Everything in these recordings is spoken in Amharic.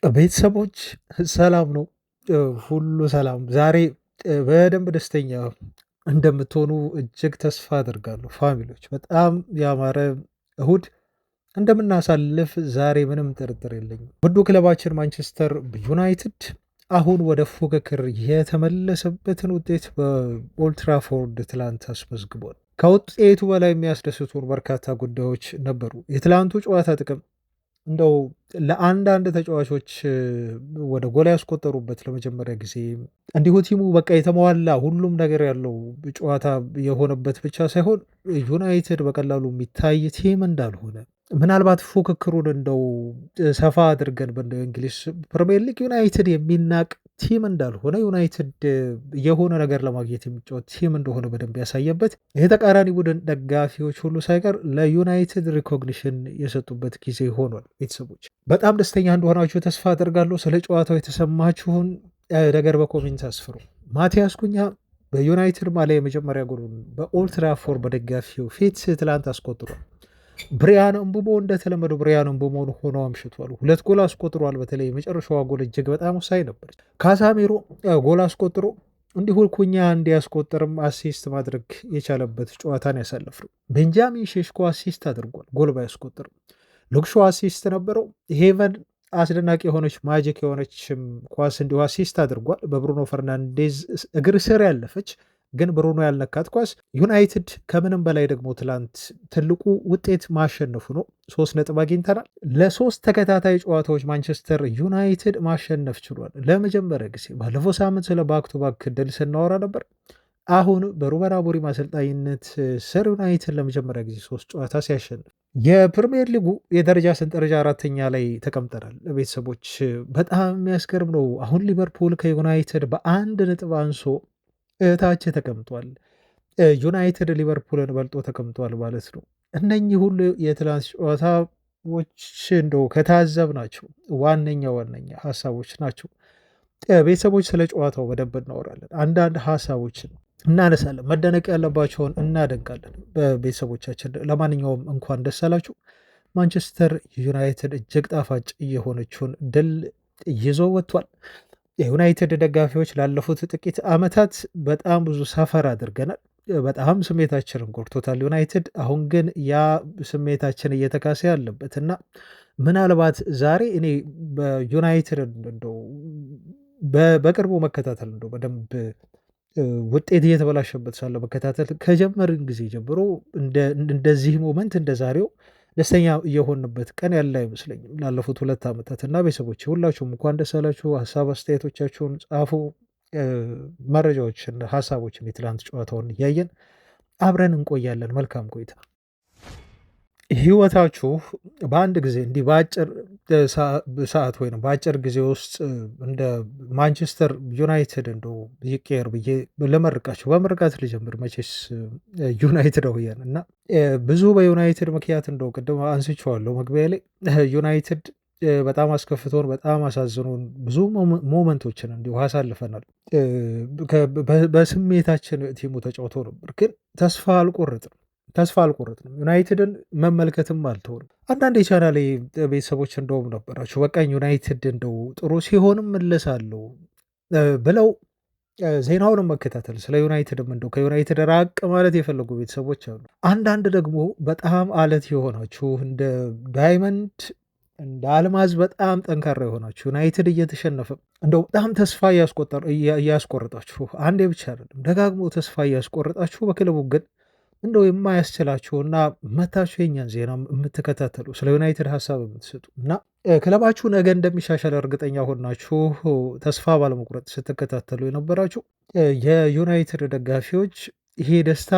ቤተሰቦች ሰላም ነው? ሁሉ ሰላም። ዛሬ በደንብ ደስተኛ እንደምትሆኑ እጅግ ተስፋ አደርጋለሁ። ፋሚሊዎች በጣም ያማረ እሁድ እንደምናሳልፍ ዛሬ ምንም ጥርጥር የለኝም። ውዱ ክለባችን ማንቸስተር ዩናይትድ አሁን ወደ ፉክክር የተመለሰበትን ውጤት በኦልትራፎርድ ትላንት አስመዝግቧል። ከውጤቱ በላይ የሚያስደስቱን በርካታ ጉዳዮች ነበሩ። የትላንቱ ጨዋታ ጥቅም እንደው ለአንዳንድ ተጫዋቾች ወደ ጎል ያስቆጠሩበት ለመጀመሪያ ጊዜ እንዲሁ ቲሙ በቃ የተሟላ ሁሉም ነገር ያለው ጨዋታ የሆነበት ብቻ ሳይሆን ዩናይትድ በቀላሉ የሚታይ ቲም እንዳልሆነ ምናልባት ፉክክሩን እንደው ሰፋ አድርገን በእንግሊዝ ፕሪሚየር ሊግ ዩናይትድ የሚናቅ ቲም እንዳልሆነ ዩናይትድ የሆነ ነገር ለማግኘት የሚጫወት ቲም እንደሆነ በደንብ ያሳየበት የተቃራኒ ቡድን ደጋፊዎች ሁሉ ሳይቀር ለዩናይትድ ሪኮግኒሽን የሰጡበት ጊዜ ሆኗል። ቤተሰቦች በጣም ደስተኛ እንደሆናችሁ ተስፋ አደርጋለሁ። ስለ ጨዋታው የተሰማችሁን ነገር በኮሜንት አስፍሩ። ማቲያስ ኩኛ በዩናይትድ ማሊያ የመጀመሪያ ጎሉን በኦልትራፎርድ በደጋፊው ፊት ትላንት አስቆጥሯል። ብሪያን እምቡሞ እንደተለመደው ብሪያን እምቡሞን ሆኖ አምሽቷል። ሁለት ጎል አስቆጥሯል። በተለይ የመጨረሻዋ ጎል እጅግ በጣም ወሳኝ ነበር። ካሳሜሮ ጎል አስቆጥሮ እንዲሁ ኩኛ እንዲያስቆጥርም አሲስት ማድረግ የቻለበት ጨዋታን ያሳለፍነው። ቤንጃሚን ሼሽኮ አሲስት አድርጓል፣ ጎል ባያስቆጥርም። ሉክሾ አሲስት ነበረው። ሄቨን አስደናቂ የሆነች ማጂክ የሆነችም ኳስ እንዲሁ አሲስት አድርጓል። በብሩኖ ፈርናንዴዝ እግር ስር ያለፈች ግን ብሩኖ ያልነካት ኳስ። ዩናይትድ ከምንም በላይ ደግሞ ትላንት ትልቁ ውጤት ማሸነፉ ነው። 3 ነጥብ አግኝተናል። ለ3 ተከታታይ ጨዋታዎች ማንቸስተር ዩናይትድ ማሸነፍ ችሏል ለመጀመሪያ ጊዜ። ባለፈው ሳምንት ስለ ባክ ቱ ባክ ድል ስናወራ ነበር። አሁን በሩበን አሞሪም አሰልጣኝነት ሰር ዩናይትድ ለመጀመሪያ ጊዜ 3 ጨዋታ ሲያሸንፍ የፕሪሚየር ሊጉ የደረጃ ሰንጠረዥ 4ተኛ ላይ ተቀምጠናል። ቤተሰቦች በጣም የሚያስገርም ነው። አሁን ሊቨርፑል ከዩናይትድ በ1 ነጥብ አንሶ እታች ተቀምጧል። ዩናይትድ ሊቨርፑልን በልጦ ተቀምጧል ማለት ነው። እነኚህ ሁሉ የትላንት ጨዋታዎች እንደው ከታዘብ ናቸው ዋነኛ ሀሳቦች ናቸው። ቤተሰቦች ስለ ጨዋታው በደንብ እናወራለን። አንዳንድ ሀሳቦችን እናነሳለን። መደነቅ ያለባቸውን እናደንቃለን። በቤተሰቦቻችን ለማንኛውም እንኳን ደስ አላችሁ። ማንቸስተር ዩናይትድ እጅግ ጣፋጭ የሆነችውን ድል ይዞ ወጥቷል። የዩናይትድ ደጋፊዎች ላለፉት ጥቂት ዓመታት በጣም ብዙ ሰፈር አድርገናል። በጣም ስሜታችንን ጎድቶታል ዩናይትድ። አሁን ግን ያ ስሜታችን እየተካሰ ያለበት እና ምናልባት ዛሬ እኔ በዩናይትድ እንደው በቅርቡ መከታተል እንደው በደንብ ውጤት እየተበላሸበት ሳለ መከታተል ከጀመርን ጊዜ ጀምሮ እንደዚህ ሞመንት እንደ ዛሬው ደስተኛ እየሆንበት ቀን ያለ አይመስለኝም ላለፉት 2 ዓመታት። እና ቤተሰቦች ሁላችሁም እንኳን ደስ አላችሁ። ሀሳብ አስተያየቶቻችሁን ጻፉ። መረጃዎችን፣ ሀሳቦችን የትላንት ጨዋታውን እያየን አብረን እንቆያለን። መልካም ቆይታ። ህይወታችሁ በአንድ ጊዜ እንዲህ በአጭር ሰዓት ወይም በአጭር ጊዜ ውስጥ እንደ ማንቸስተር ዩናይትድ እንደው ይቀየር ብዬ ለመርቃችሁ በምርቃት ልጀምር። መቼስ ዩናይትዳውያን እና ብዙ በዩናይትድ ምክንያት እንደው ቅድም አንስቼዋለሁ መግቢያ ላይ ዩናይትድ በጣም አስከፍቶን በጣም አሳዝኖን ብዙ ሞመንቶችን እንዲሁ አሳልፈናል። በስሜታችን ቲሙ ተጫውቶ ነበር፣ ግን ተስፋ አልቆረጥንም። ዩናይትድን መመልከትም አልተውንም። አንዳንድ የቻናሌ ቤተሰቦች እንደውም ነበራችሁ በቃኝ ዩናይትድ እንደው ጥሩ ሲሆንም እመለሳለሁ ብለው ዜናውንም መከታተል ስለ ዩናይትድም እንደው ከዩናይትድ ራቅ ማለት የፈለጉ ቤተሰቦች አሉ። አንዳንድ ደግሞ በጣም አለት የሆናችሁ እንደ ዳይመንድ እንደ አልማዝ በጣም ጠንካራ የሆናችሁ ዩናይትድ እየተሸነፈ እንደው በጣም ተስፋ እያስቆረጣችሁ አንዴ ብቻ አይደለም ደጋግሞ ተስፋ እያስቆረጣችሁ በክለቡ ግን እንደው የማያስችላችሁና መታችሁ የኛን ዜና የምትከታተሉ ስለ ዩናይትድ ሀሳብ የምትሰጡ እና ክለባችሁ ነገ እንደሚሻሻል እርግጠኛ ሆናችሁ ተስፋ ባለመቁረጥ ስትከታተሉ የነበራችሁ የዩናይትድ ደጋፊዎች ይሄ ደስታ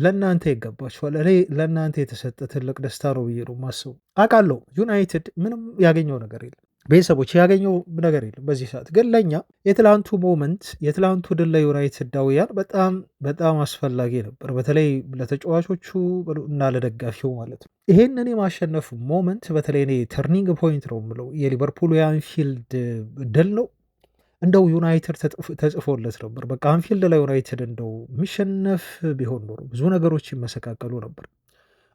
ለእናንተ ይገባችኋል። እኔ ለእናንተ የተሰጠ ትልቅ ደስታ ነው ብዬ ነው የማስበው። አውቃለሁ ዩናይትድ ምንም ያገኘው ነገር የለም፣ ቤተሰቦች ያገኘው ነገር የለም። በዚህ ሰዓት ግን ለእኛ የትላንቱ ሞመንት የትላንቱ ድል ለዩናይትዳውያን በጣም በጣም አስፈላጊ ነበር፣ በተለይ ለተጫዋቾቹ እና ለደጋፊው ማለት ነው። ይሄንን የማሸነፍ ሞመንት በተለይ እኔ ተርኒንግ ፖይንት ነው የምለው የሊቨርፑል የአንፊልድ ድል ነው። እንደው ዩናይትድ ተጽፎለት ነበር። በቃ አንፊልድ ላይ ዩናይትድ እንደው የሚሸነፍ ቢሆን ኖሮ ብዙ ነገሮች ይመሰቃቀሉ ነበር።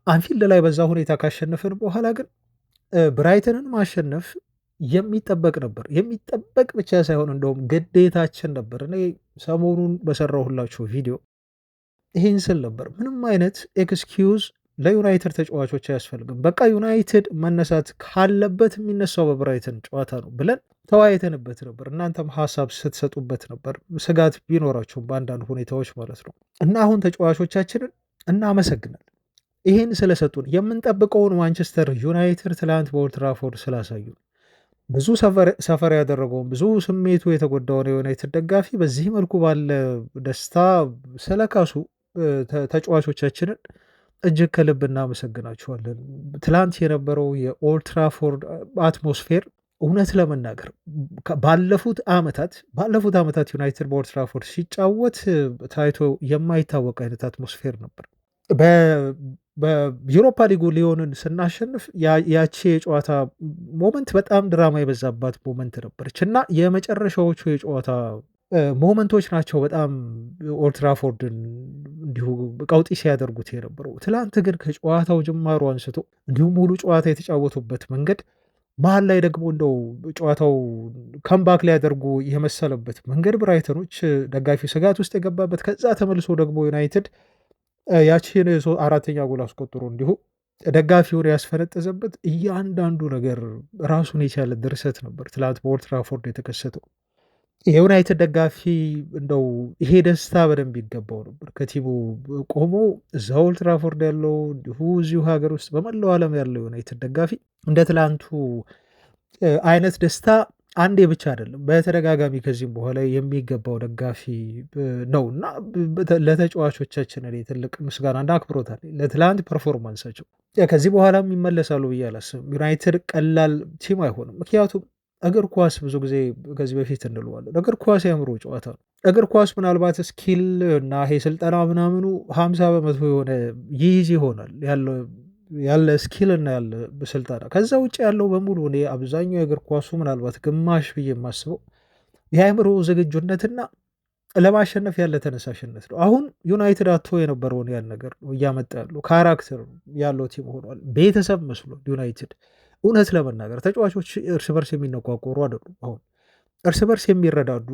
አንፊልድ ላይ በዛ ሁኔታ ካሸነፍን በኋላ ግን ብራይተንን ማሸነፍ የሚጠበቅ ነበር። የሚጠበቅ ብቻ ሳይሆን እንደውም ግዴታችን ነበር። እኔ ሰሞኑን በሰራሁላችሁ ቪዲዮ ይህን ስል ነበር። ምንም አይነት ኤክስኪውዝ ለዩናይትድ ተጫዋቾች አያስፈልግም። በቃ ዩናይትድ መነሳት ካለበት የሚነሳው በብራይተን ጨዋታ ነው ብለን ተወያይተንበት ነበር። እናንተም ሀሳብ ስትሰጡበት ነበር፣ ስጋት ቢኖራቸውም በአንዳንድ ሁኔታዎች ማለት ነው። እና አሁን ተጫዋቾቻችንን እናመሰግናል ይህን ስለሰጡን። የምንጠብቀውን ማንቸስተር ዩናይትድ ትላንት በኦልድ ትራፎርድ ስላሳዩ ብዙ ሰፈር ያደረገውን ብዙ ስሜቱ የተጎዳውን የዩናይትድ ደጋፊ በዚህ መልኩ ባለ ደስታ ስለካሱ ተጫዋቾቻችንን እጅግ ከልብ እናመሰግናችኋለን። ትላንት የነበረው የኦልድ ትራፎርድ አትሞስፌር እውነት ለመናገር ባለፉት ዓመታት ዩናይትድ በኦልድ ትራፎርድ ሲጫወት ታይቶ የማይታወቅ አይነት አትሞስፌር ነበር። በዩሮፓ ሊጉ ሊዮንን ስናሸንፍ ያቺ የጨዋታ ሞመንት በጣም ድራማ የበዛባት ሞመንት ነበረች እና የመጨረሻዎቹ የጨዋታ ሞመንቶች ናቸው በጣም ኦልድ ትራፎርድን እንዲሁ ቀውጢ ሲያደርጉት የነበረው። ትላንት ግን ከጨዋታው ጅማሩ አንስቶ እንዲሁም ሙሉ ጨዋታ የተጫወቱበት መንገድ መሀል ላይ ደግሞ እንደው ጨዋታው ከምባክ ሊያደርጉ የመሰለበት መንገድ ብራይተኖች ደጋፊው ስጋት ውስጥ የገባበት ከዛ ተመልሶ ደግሞ ዩናይትድ ያቺን አራተኛ ጎል አስቆጥሮ እንዲሁ ደጋፊውን ያስፈነጠዘበት እያንዳንዱ ነገር ራሱን የቻለ ድርሰት ነበር ትላንት በኦልድ ትራፎርድ የተከሰተው። የዩናይትድ ደጋፊ እንደው ይሄ ደስታ በደንብ ይገባው ነበር። ከቲሙ ቆሞ እዛ ኦልድ ትራፎርድ ያለው እንዲሁ እዚሁ ሀገር ውስጥ በመላው ዓለም ያለው ዩናይትድ ደጋፊ እንደ ትላንቱ አይነት ደስታ አንዴ ብቻ አይደለም በተደጋጋሚ ከዚህም በኋላ የሚገባው ደጋፊ ነው እና ለተጫዋቾቻችን እኔ ትልቅ ምስጋናና አክብሮት አለኝ ለትላንት ፐርፎርማንሳቸው። ከዚህ በኋላም ይመለሳሉ ብዬ አላስብም። ዩናይትድ ቀላል ቲም አይሆንም። ምክንያቱም እግር ኳስ ብዙ ጊዜ ከዚህ በፊት እንለዋለን፣ እግር ኳስ የአእምሮ ጨዋታ ነው። እግር ኳስ ምናልባት ስኪል እና ይሄ ስልጠና ምናምኑ 50 በመቶ የሆነ ይይዝ ይሆናል ያለ ስኪል እና ያለ ስልጠና። ከዛ ውጭ ያለው በሙሉ እኔ አብዛኛው የእግር ኳሱ ምናልባት ግማሽ ብዬ የማስበው የአእምሮ ዝግጁነትና ለማሸነፍ ያለ ተነሳሽነት ነው። አሁን ዩናይትድ አቶ የነበረውን ያን ነገር ነው እያመጣ ያለው። ካራክተር ያለው ቲም ሆኗል። ቤተሰብ መስሏል ዩናይትድ። እውነት ለመናገር ተጫዋቾች እርስ በርስ የሚነቋቆሩ አይደሉም። አሁን እርስ በርስ የሚረዳዱ፣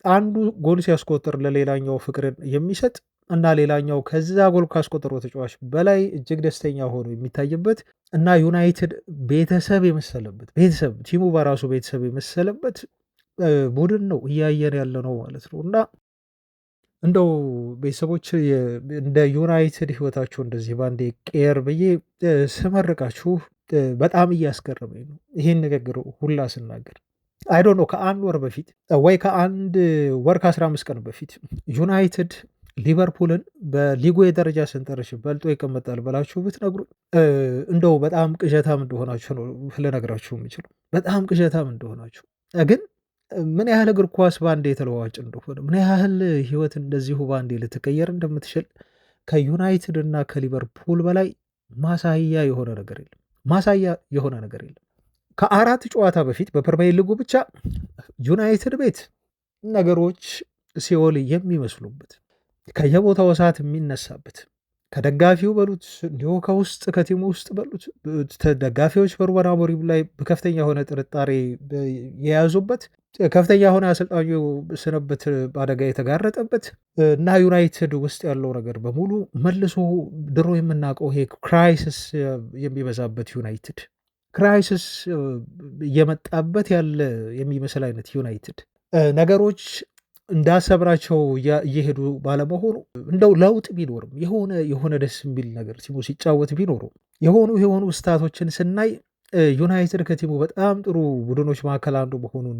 አንዱ ጎል ሲያስቆጥር ለሌላኛው ፍቅርን የሚሰጥ እና ሌላኛው ከዛ ጎል ካስቆጠረው ተጫዋች በላይ እጅግ ደስተኛ ሆኖ የሚታይበት እና ዩናይትድ ቤተሰብ የመሰለበት ቲሙ በራሱ ቤተሰብ የመሰለበት ቡድን ነው እያየን ያለ ነው ማለት ነው። እና እንደው ቤተሰቦች እንደ ዩናይትድ ህይወታቸው እንደዚህ ባንዴ ቄር ብዬ ስመርቃችሁ በጣም እያስገረመኝ ነው ይህን ንግግር ሁላ ስናገር። አይዶ ነው ከአንድ ወር በፊት ወይ ከአንድ ወር ከ15 ቀን በፊት ዩናይትድ ሊቨርፑልን በሊጉ የደረጃ ሰንጠረዥ በልጦ ይቀመጣል ብላችሁ ብትነግሩ እንደው በጣም ቅዠታም እንደሆናችሁ ነው ልነግራችሁ የምችለው። በጣም ቅዠታም እንደሆናችሁ ግን ምን ያህል እግር ኳስ ባንዴ የተለዋዋጭ እንደሆነ ምን ያህል ህይወት እንደዚሁ ባንዴ ልትቀየር እንደምትችል ከዩናይትድ እና ከሊቨርፑል በላይ ማሳያ የሆነ ነገር የለም። ከአራት ጨዋታ በፊት በፕሪሚየር ሊጉ ብቻ ዩናይትድ ቤት ነገሮች ሲኦል የሚመስሉበት ከየቦታው እሳት የሚነሳበት ከደጋፊው በሉት እንዲሁ ከውስጥ ከቲሙ ውስጥ በሉት ደጋፊዎች በሩበን አሞሪም ላይ በከፍተኛ የሆነ ጥርጣሬ የያዙበት ከፍተኛ የሆነ አሰልጣኙ ስንብት አደጋ የተጋረጠበት እና ዩናይትድ ውስጥ ያለው ነገር በሙሉ መልሶ ድሮ የምናውቀው ይሄ ክራይሲስ የሚበዛበት ዩናይትድ ክራይሲስ እየመጣበት ያለ የሚመስል አይነት ዩናይትድ ነገሮች እንዳሰብናቸው እየሄዱ ባለመሆኑ እንደው ለውጥ ቢኖርም የሆነ ደስ የሚል ነገር ቲሙ ሲጫወት ቢኖሩ የሆኑ ስታቶችን ስናይ ዩናይትድ ከቲሙ በጣም ጥሩ ቡድኖች መካከል አንዱ መሆኑን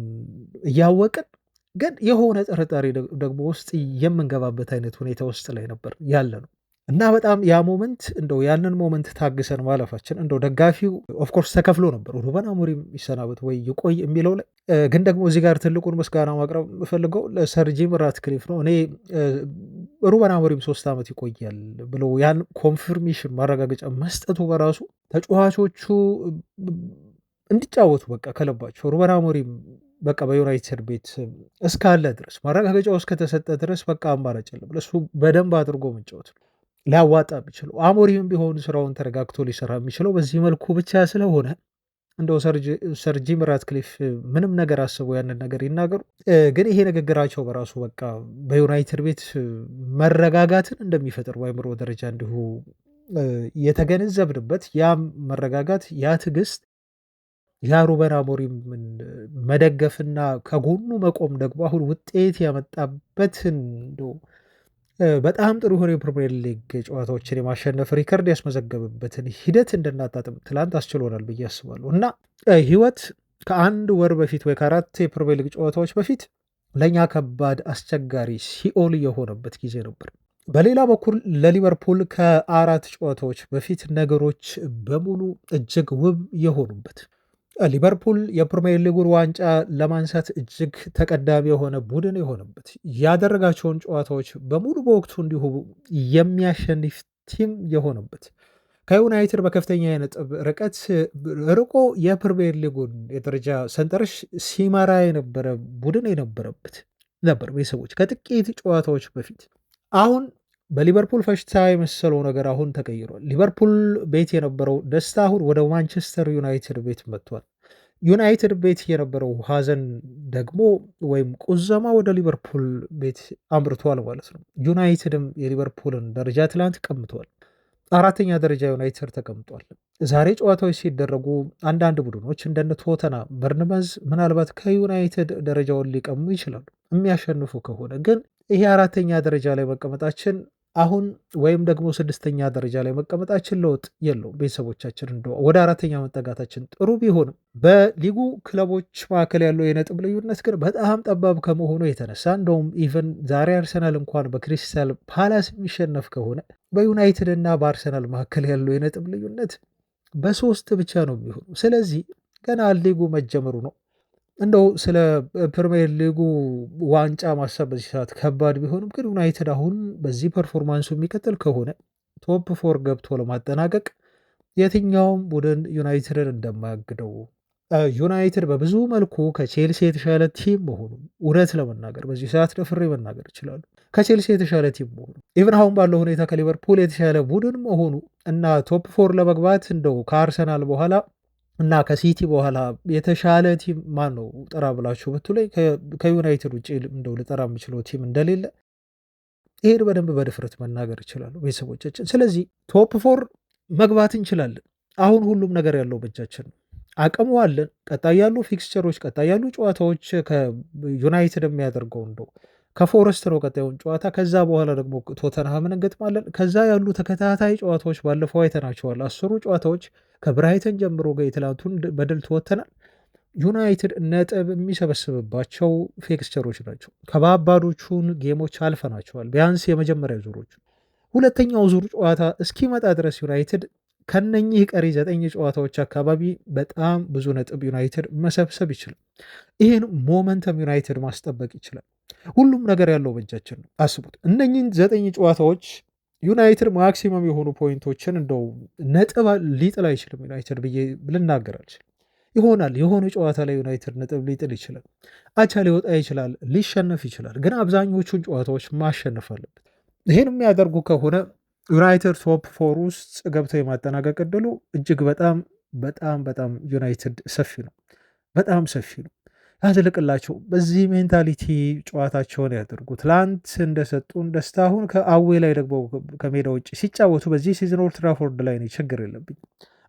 እያወቅን ግን የሆነ ጥርጣሬ ደግሞ ውስጥ የምንገባበት አይነት ሁኔታ ውስጥ ላይ ነበር ያለ ነው እና በጣም ያ ሞመንት እንደው ያንን ሞመንት ታግሰን ማለፋችን እንደው ደጋፊው ኦፍኮርስ ተከፍሎ ነበር ሩበን አሞሪም ይሰናበት ወይ ይቆይ የሚለው ላይ ግን ደግሞ እዚህ ጋር ትልቁን ምስጋና ማቅረብ የምፈልገው ለሰር ጂም ራትክሊፍ ነው። እኔ ሩበን አሞሪም 3 ዓመት ይቆያል ብሎ ያን ኮንፊርሜሽን ማረጋገጫ መስጠቱ በራሱ ተጫዋቾቹ እንዲጫወቱ በቃ ከለባቸው ሩበን አሞሪም በቃ በዩናይትድ ቤት እስካለ ድረስ ማረጋገጫው እስከተሰጠ ድረስ በቃ አማራጭ የለም። ለሱ በደንብ አድርጎ መጫወት ነው ሊያዋጣ የሚችለው። አሞሪም ቢሆን ስራውን ተረጋግቶ ሊሰራ የሚችለው በዚህ መልኩ ብቻ ስለሆነ እንደው ሰር ጂም ራትክሊፍ ምንም ነገር አስበው ያንን ነገር ይናገሩ፣ ግን ይሄ ንግግራቸው በራሱ በቃ በዩናይትድ ቤት መረጋጋትን እንደሚፈጥር በአእምሮ ደረጃ እንዲሁ የተገነዘብንበት ያ መረጋጋት ያ ትዕግስት ያ ሩበን አሞሪምን መደገፍና ከጎኑ መቆም ደግሞ አሁን ውጤት ያመጣበትን እንደው በጣም ጥሩ የሆነ የፕሪሚየር ሊግ ጨዋታዎችን የማሸነፍ ሪከርድ ያስመዘገብበትን ሂደት እንድናጣጥም ትላንት አስችሎናል ብዬ አስባለሁ። እና ህይወት ከአንድ ወር በፊት ወይ ከአራት የፕሪሚየር ሊግ ጨዋታዎች በፊት ለእኛ ከባድ አስቸጋሪ ሲኦል የሆነበት ጊዜ ነበር። በሌላ በኩል ለሊቨርፑል ከአራት ጨዋታዎች በፊት ነገሮች በሙሉ እጅግ ውብ የሆኑበት ሊቨርፑል የፕሪሚየር ሊጉን ዋንጫ ለማንሳት እጅግ ተቀዳሚ የሆነ ቡድን የሆነበት ያደረጋቸውን ጨዋታዎች በሙሉ በወቅቱ እንዲሁ የሚያሸንፍ ቲም የሆነበት ከዩናይትድ በከፍተኛ የነጥብ ርቀት ርቆ የፕሪሚየር ሊጉን የደረጃ ሰንጠረዥ ሲመራ የነበረ ቡድን የነበረበት ነበር። ቤተሰቦች ከጥቂት ጨዋታዎች በፊት አሁን በሊቨርፑል ፈሽታ የመሰለው ነገር አሁን ተቀይሯል። ሊቨርፑል ቤት የነበረው ደስታ አሁን ወደ ማንቸስተር ዩናይትድ ቤት መጥቷል። ዩናይትድ ቤት የነበረው ሀዘን ደግሞ ወይም ቁዘማ ወደ ሊቨርፑል ቤት አምርቷል ማለት ነው። ዩናይትድም የሊቨርፑልን ደረጃ ትላንት ቀምቷል። አራተኛ ደረጃ ዩናይትድ ተቀምጧል። ዛሬ ጨዋታዎች ሲደረጉ አንዳንድ ቡድኖች እንደነ ቶተና፣ በርንመዝ ምናልባት ከዩናይትድ ደረጃውን ሊቀሙ ይችላሉ የሚያሸንፉ ከሆነ ግን ይሄ አራተኛ ደረጃ ላይ መቀመጣችን አሁን ወይም ደግሞ ስድስተኛ ደረጃ ላይ መቀመጣችን ለውጥ የለውም። ቤተሰቦቻችን እንደ ወደ አራተኛ መጠጋታችን ጥሩ ቢሆንም በሊጉ ክለቦች መካከል ያለው የነጥብ ልዩነት ግን በጣም ጠባብ ከመሆኑ የተነሳ እንደውም ኢቨን ዛሬ አርሰናል እንኳን በክሪስታል ፓላስ የሚሸነፍ ከሆነ በዩናይትድ እና በአርሰናል መካከል ያለው የነጥብ ልዩነት በ3 ብቻ ነው የሚሆኑ። ስለዚህ ገና ሊጉ መጀመሩ ነው። እንደው ስለ ፕሪሚየር ሊጉ ዋንጫ ማሰብ በዚህ ሰዓት ከባድ ቢሆንም ግን ዩናይትድ አሁን በዚህ ፐርፎርማንሱ የሚቀጥል ከሆነ ቶፕ 4 ገብቶ ለማጠናቀቅ የትኛውም ቡድን ዩናይትድን እንደማያግደው ዩናይትድ በብዙ መልኩ ከቼልሲ የተሻለ ቲም መሆኑ እውነት ለመናገር በዚህ ሰዓት ደፍሬ መናገር ይችላሉ። ከቼልሲ የተሻለ ቲም መሆኑ ኢቭን አሁን ባለው ሁኔታ ከሊቨርፑል የተሻለ ቡድን መሆኑ እና ቶፕ 4 ለመግባት እንደው ከአርሰናል በኋላ እና ከሲቲ በኋላ የተሻለ ቲም ማን ነው ጥራ ብላችሁ ብትለኝ ከዩናይትድ ውጭ እንደው ልጠራ የምችለው ቲም እንደሌለ ይሄን በደንብ በድፍረት መናገር ይችላሉ ቤተሰቦቻችን። ስለዚህ ቶፕ 4 መግባት እንችላለን። አሁን ሁሉም ነገር ያለው በእጃችን ነው። አቅሙ አለን። ቀጣይ ያሉ ፊክስቸሮች፣ ቀጣይ ያሉ ጨዋታዎች ከዩናይትድ የሚያደርገው እንደው ከፎረስት ነው ቀጣዩን ጨዋታ። ከዛ በኋላ ደግሞ ቶተንሃምን እንገጥማለን። ከዛ ያሉ ተከታታይ ጨዋታዎች ባለፈው አይተናቸዋል። 10 ጨዋታዎች ከብራይተን ጀምሮ የትላንቱን በድል ተወተናል። ዩናይትድ ነጥብ የሚሰበስብባቸው ፊክስቸሮች ናቸው። ከባባዶቹን ጌሞች አልፈናቸዋል። ቢያንስ የመጀመሪያ ዙሮቹ። ሁለተኛው ዙር ጨዋታ እስኪመጣ ድረስ ዩናይትድ ከነኚህ ቀሪ 9 ጨዋታዎች አካባቢ በጣም ብዙ ነጥብ ዩናይትድ መሰብሰብ ይችላል። ይህን ሞመንተም ዩናይትድ ማስጠበቅ ይችላል። ሁሉም ነገር ያለው በእጃችን ነው። አስቡት እነኚህን 9 ጨዋታዎች ዩናይትድ ማክሲመም የሆኑ ፖይንቶችን እንደው ነጥብ ሊጥል አይችልም ዩናይትድ ብዬ ልናገር አልችልም። ይሆናል የሆነ ጨዋታ ላይ ዩናይትድ ነጥብ ሊጥል ይችላል፣ አቻ ሊወጣ ይችላል፣ ሊሸነፍ ይችላል። ግን አብዛኞቹን ጨዋታዎች ማሸነፍ አለበት። ይህን የሚያደርጉ ከሆነ ዩናይትድ ቶፕ 4 ውስጥ ገብተው የማጠናቀቅ ዕድሉ እጅግ በጣም በጣም በጣም ዩናይትድ ሰፊ ነው፣ በጣም ሰፊ ነው። ያዝልቅላቸው። በዚህ ሜንታሊቲ ጨዋታቸውን ያደርጉ። ትላንት እንደሰጡን ደስታ አሁን ከአዌ ላይ ደግሞ ከሜዳ ውጭ ሲጫወቱ በዚህ ሲዝን ኦልድ ትራፎርድ ላይ ነው ችግር የለብኝ።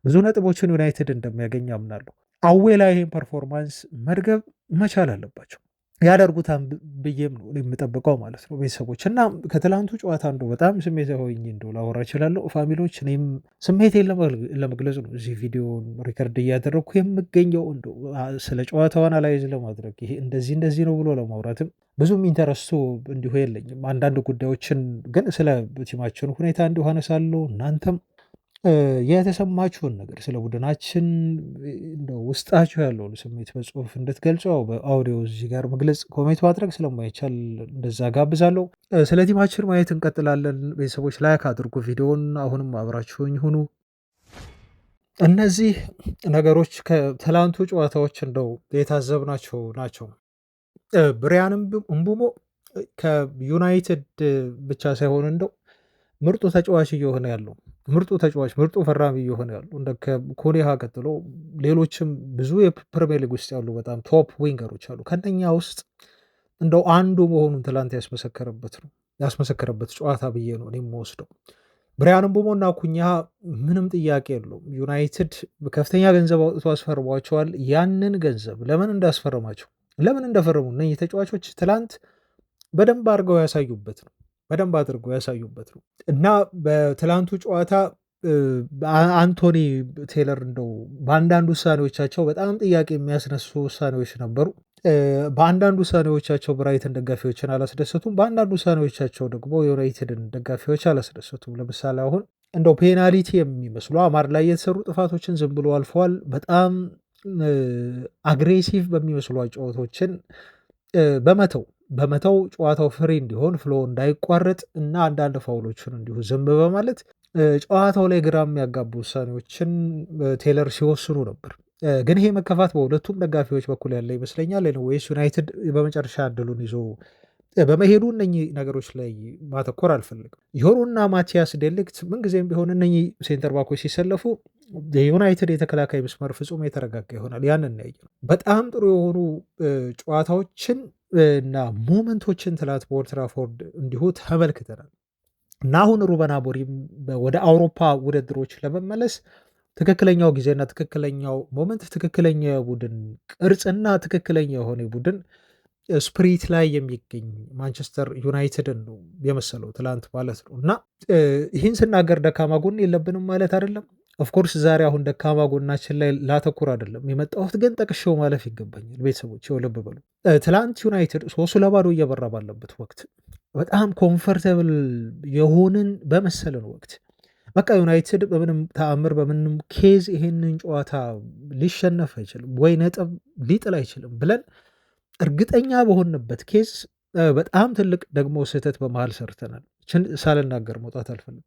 ብዙ ነጥቦችን ዩናይትድ እንደሚያገኝ አምናለሁ። አዌ ላይ ይህን ፐርፎርማንስ መድገብ መቻል አለባቸው። ያደርጉታን ብዬም ነው የምጠብቀው ማለት ነው ቤተሰቦች። እና ከትላንቱ ጨዋታ እንደው በጣም ስሜት ሆኜ እንደው ላወራ እችላለሁ ፋሚሊዎች። እኔም ስሜቴን ለመግለጽ ነው እዚህ ቪዲዮን ሪከርድ እያደረግኩ የምገኘው። እንደው ስለ ጨዋታዋን አላይዝ ለማድረግ ይሄ እንደዚህ እንደዚህ ነው ብሎ ለማውራትም ብዙም ኢንተረስቱ እንዲሁ የለኝም። አንዳንድ ጉዳዮችን ግን ስለ ቲማችን ሁኔታ እንዲሁ አነሳለሁ። እናንተም የተሰማችሁን ነገር ስለ ቡድናችን እንደው ውስጣችሁ ያለውን ስሜት በጽሁፍ እንድትገልጸው በአውዲዮ እዚህ ጋር መግለጽ ኮሜንት ማድረግ ስለማይቻል እንደዛ ጋብዛለሁ። ስለ ቲማችን ማየት እንቀጥላለን። ቤተሰቦች ላይክ አድርጉ ቪዲዮን። አሁንም አብራችሁኝ ሁኑ። እነዚህ ነገሮች ከትላንቱ ጨዋታዎች እንደው የታዘብናቸው ናቸው። ብሪያን እምቡሞ ከዩናይትድ ብቻ ሳይሆን እንደው ምርጡ ተጫዋች እየሆነ ያለው ምርጡ ተጫዋች ምርጡ ፈራሚ እየሆነ ያሉ እንደ ከኮኔሃ ቀጥሎ ሌሎችም ብዙ የፕሪሚየር ሊግ ውስጥ ያሉ በጣም ቶፕ ዊንገሮች አሉ። ከነኛ ውስጥ እንደው አንዱ መሆኑን ትላንት ያስመሰከረበት ጨዋታ ብዬ ነው እኔ የምወስደው። ብሪያን ምቡሞ እና ኩኛ ምንም ጥያቄ የለውም። ዩናይትድ ከፍተኛ ገንዘብ አውጥቶ አስፈርሟቸዋል። ያንን ገንዘብ ለምን እንዳስፈረማቸው ለምን እንደፈረሙ እነዚህ ተጫዋቾች ትላንት በደንብ አድርገው ያሳዩበት ነው። በደንብ አድርገው ያሳዩበት ነው እና በትላንቱ ጨዋታ አንቶኒ ቴለር እንደው በአንዳንድ ውሳኔዎቻቸው በጣም ጥያቄ የሚያስነሱ ውሳኔዎች ነበሩ። በአንዳንድ ውሳኔዎቻቸው ብራይተን ደጋፊዎችን አላስደሰቱም። በአንዳንድ ውሳኔዎቻቸው ደግሞ የዩናይትድን ደጋፊዎች አላስደሰቱም። ለምሳሌ አሁን እንደው ፔናልቲ የሚመስሉ አማር ላይ የተሰሩ ጥፋቶችን ዝም ብሎ አልፈዋል። በጣም አግሬሲቭ በሚመስሉ ጨዋታዎችን በመተው ጨዋታው ፍሪ እንዲሆን ፍሎ እንዳይቋረጥ እና አንዳንድ ፋውሎችን እንዲሁ ዝም በማለት ጨዋታው ላይ ግራ የሚያጋቡ ውሳኔዎችን ቴለር ሲወስኑ ነበር። ግን ይሄ መከፋት በሁለቱም ደጋፊዎች በኩል ያለ ይመስለኛል። ወይስ ዩናይትድ በመጨረሻ እድሉን ይዞ በመሄዱ እነኚህ ነገሮች ላይ ማተኮር አልፈልግም። ዮሮና ማቲያስ ዴሊክት ምንጊዜም ቢሆን እነኚህ ሴንተር ባኮች ሲሰለፉ የዩናይትድ የተከላካይ መስመር ፍጹም የተረጋጋ ይሆናል። ያንን ያየነው በጣም ጥሩ የሆኑ ጨዋታዎችን እና ሞመንቶችን ትላት በኦልድ ትራፎርድ እንዲሁ ተመልክተናል እና አሁን ሩበን አሞሪም ወደ አውሮፓ ውድድሮች ለመመለስ ትክክለኛው ጊዜና ትክክለኛው ሞመንት ትክክለኛ የቡድን ቅርጽና ትክክለኛ የሆነ ቡድን ስፕሪት ላይ የሚገኝ ማንቸስተር ዩናይትድን ነው የመሰለው ትላንት ማለት ነው። እና ይህን ስናገር ደካማ ጎን የለብንም ማለት አይደለም። ኦፍኮርስ ዛሬ አሁን ደካማ ጎናችን ላይ ላተኩር አይደለም የመጣሁት፣ ግን ጠቅሼው ማለፍ ይገባኛል። ቤተሰቦች ልብ በሉ። ትላንት ዩናይትድ 3-0 እየበራ ባለበት ወቅት በጣም ኮምፈርተብል የሆንን በመሰለን ወቅት በቃ ዩናይትድ በምንም ተአምር በምንም ኬዝ ይሄንን ጨዋታ ሊሸነፍ አይችልም ወይ ነጥብ ሊጥል አይችልም ብለን እርግጠኛ በሆንበት ኬዝ በጣም ትልቅ ደግሞ ስህተት በመሃል ሰርተናል። ሳልናገር መውጣት አልፈልግም።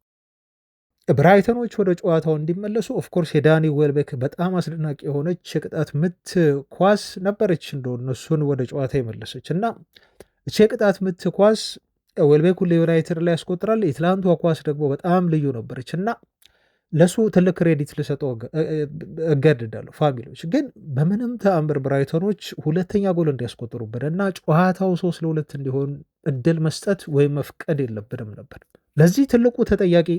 ብራይተኖች ወደ ጨዋታው እንዲመለሱ ኦፍኮርስ የዳኒ ዌልቤክ በጣም አስደናቂ የሆነች የቅጣት ምት ኳስ ነበረች እንደው እነሱን ወደ ጨዋታ የመለሰች እና እቺ የቅጣት ምት ኳስ ዌልቤክ ሁሌ ዩናይትድ ላይ ያስቆጥራል። የትላንቷ ኳስ ደግሞ በጣም ልዩ ነበረች እና ለሱ ትልቅ ክሬዲት ልሰጠው እገድዳለሁ። ፋሚሊዎች ግን በምንም ተአምር ብራይተኖች ሁለተኛ ጎል እንዲያስቆጥሩብን እና ጨዋታው 3-2 እንዲሆን እድል መስጠት ወይም መፍቀድ የለብንም ነበር። ለዚህ ትልቁ ተጠያቂ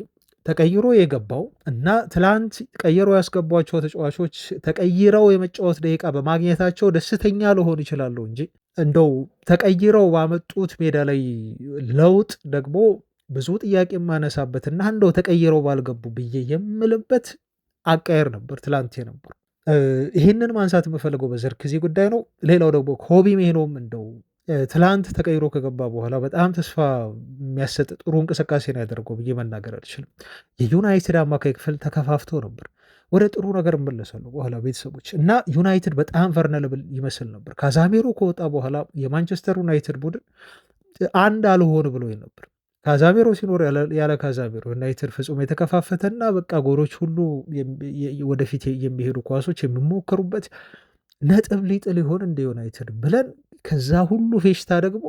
ተቀይሮ የገባው እና ትላንት ቀይሮ ያስገቧቸው ተጫዋቾች ተቀይረው የመጫወት ደቂቃ በማግኘታቸው ደስተኛ ልሆን ይችላሉ እንጂ እንደው ተቀይረው ባመጡት ሜዳ ላይ ለውጥ ደግሞ ብዙ ጥያቄ የማነሳበትና እንደው ተቀይረው ባልገቡ ብዬ የምልበት አቃየር ነበር ትላንት የነበሩ። ይህንን ማንሳት የምፈልገው በዘርክዚ ጉዳይ ነው። ሌላው ደግሞ ኮቢ ሜኖም እንደው ትላንት ተቀይሮ ከገባ በኋላ በጣም ተስፋ የሚያሰጥ ጥሩ እንቅስቃሴ ነው ያደርገው ብዬ መናገር አልችልም። የዩናይትድ አማካይ ክፍል ተከፋፍቶ ነበር። ወደ ጥሩ ነገር እመለሳለሁ በኋላ ቤተሰቦች እና ዩናይትድ በጣም ቨርነለብል ይመስል ነበር። ካዛሜሮ ከወጣ በኋላ የማንቸስተር ዩናይትድ ቡድን አንድ አልሆን ብሎ ነበር። ካዛሜሮ ሲኖር ያለ ካዛሜሮ ዩናይትድ ፍጹም የተከፋፈተና በቃ ጎሎች ሁሉ ወደፊት የሚሄዱ ኳሶች የሚሞከሩበት ነጥብ ሊጥል ይሆን እንደ ዩናይትድ ብለን ከዛ ሁሉ ፌሽታ ደግሞ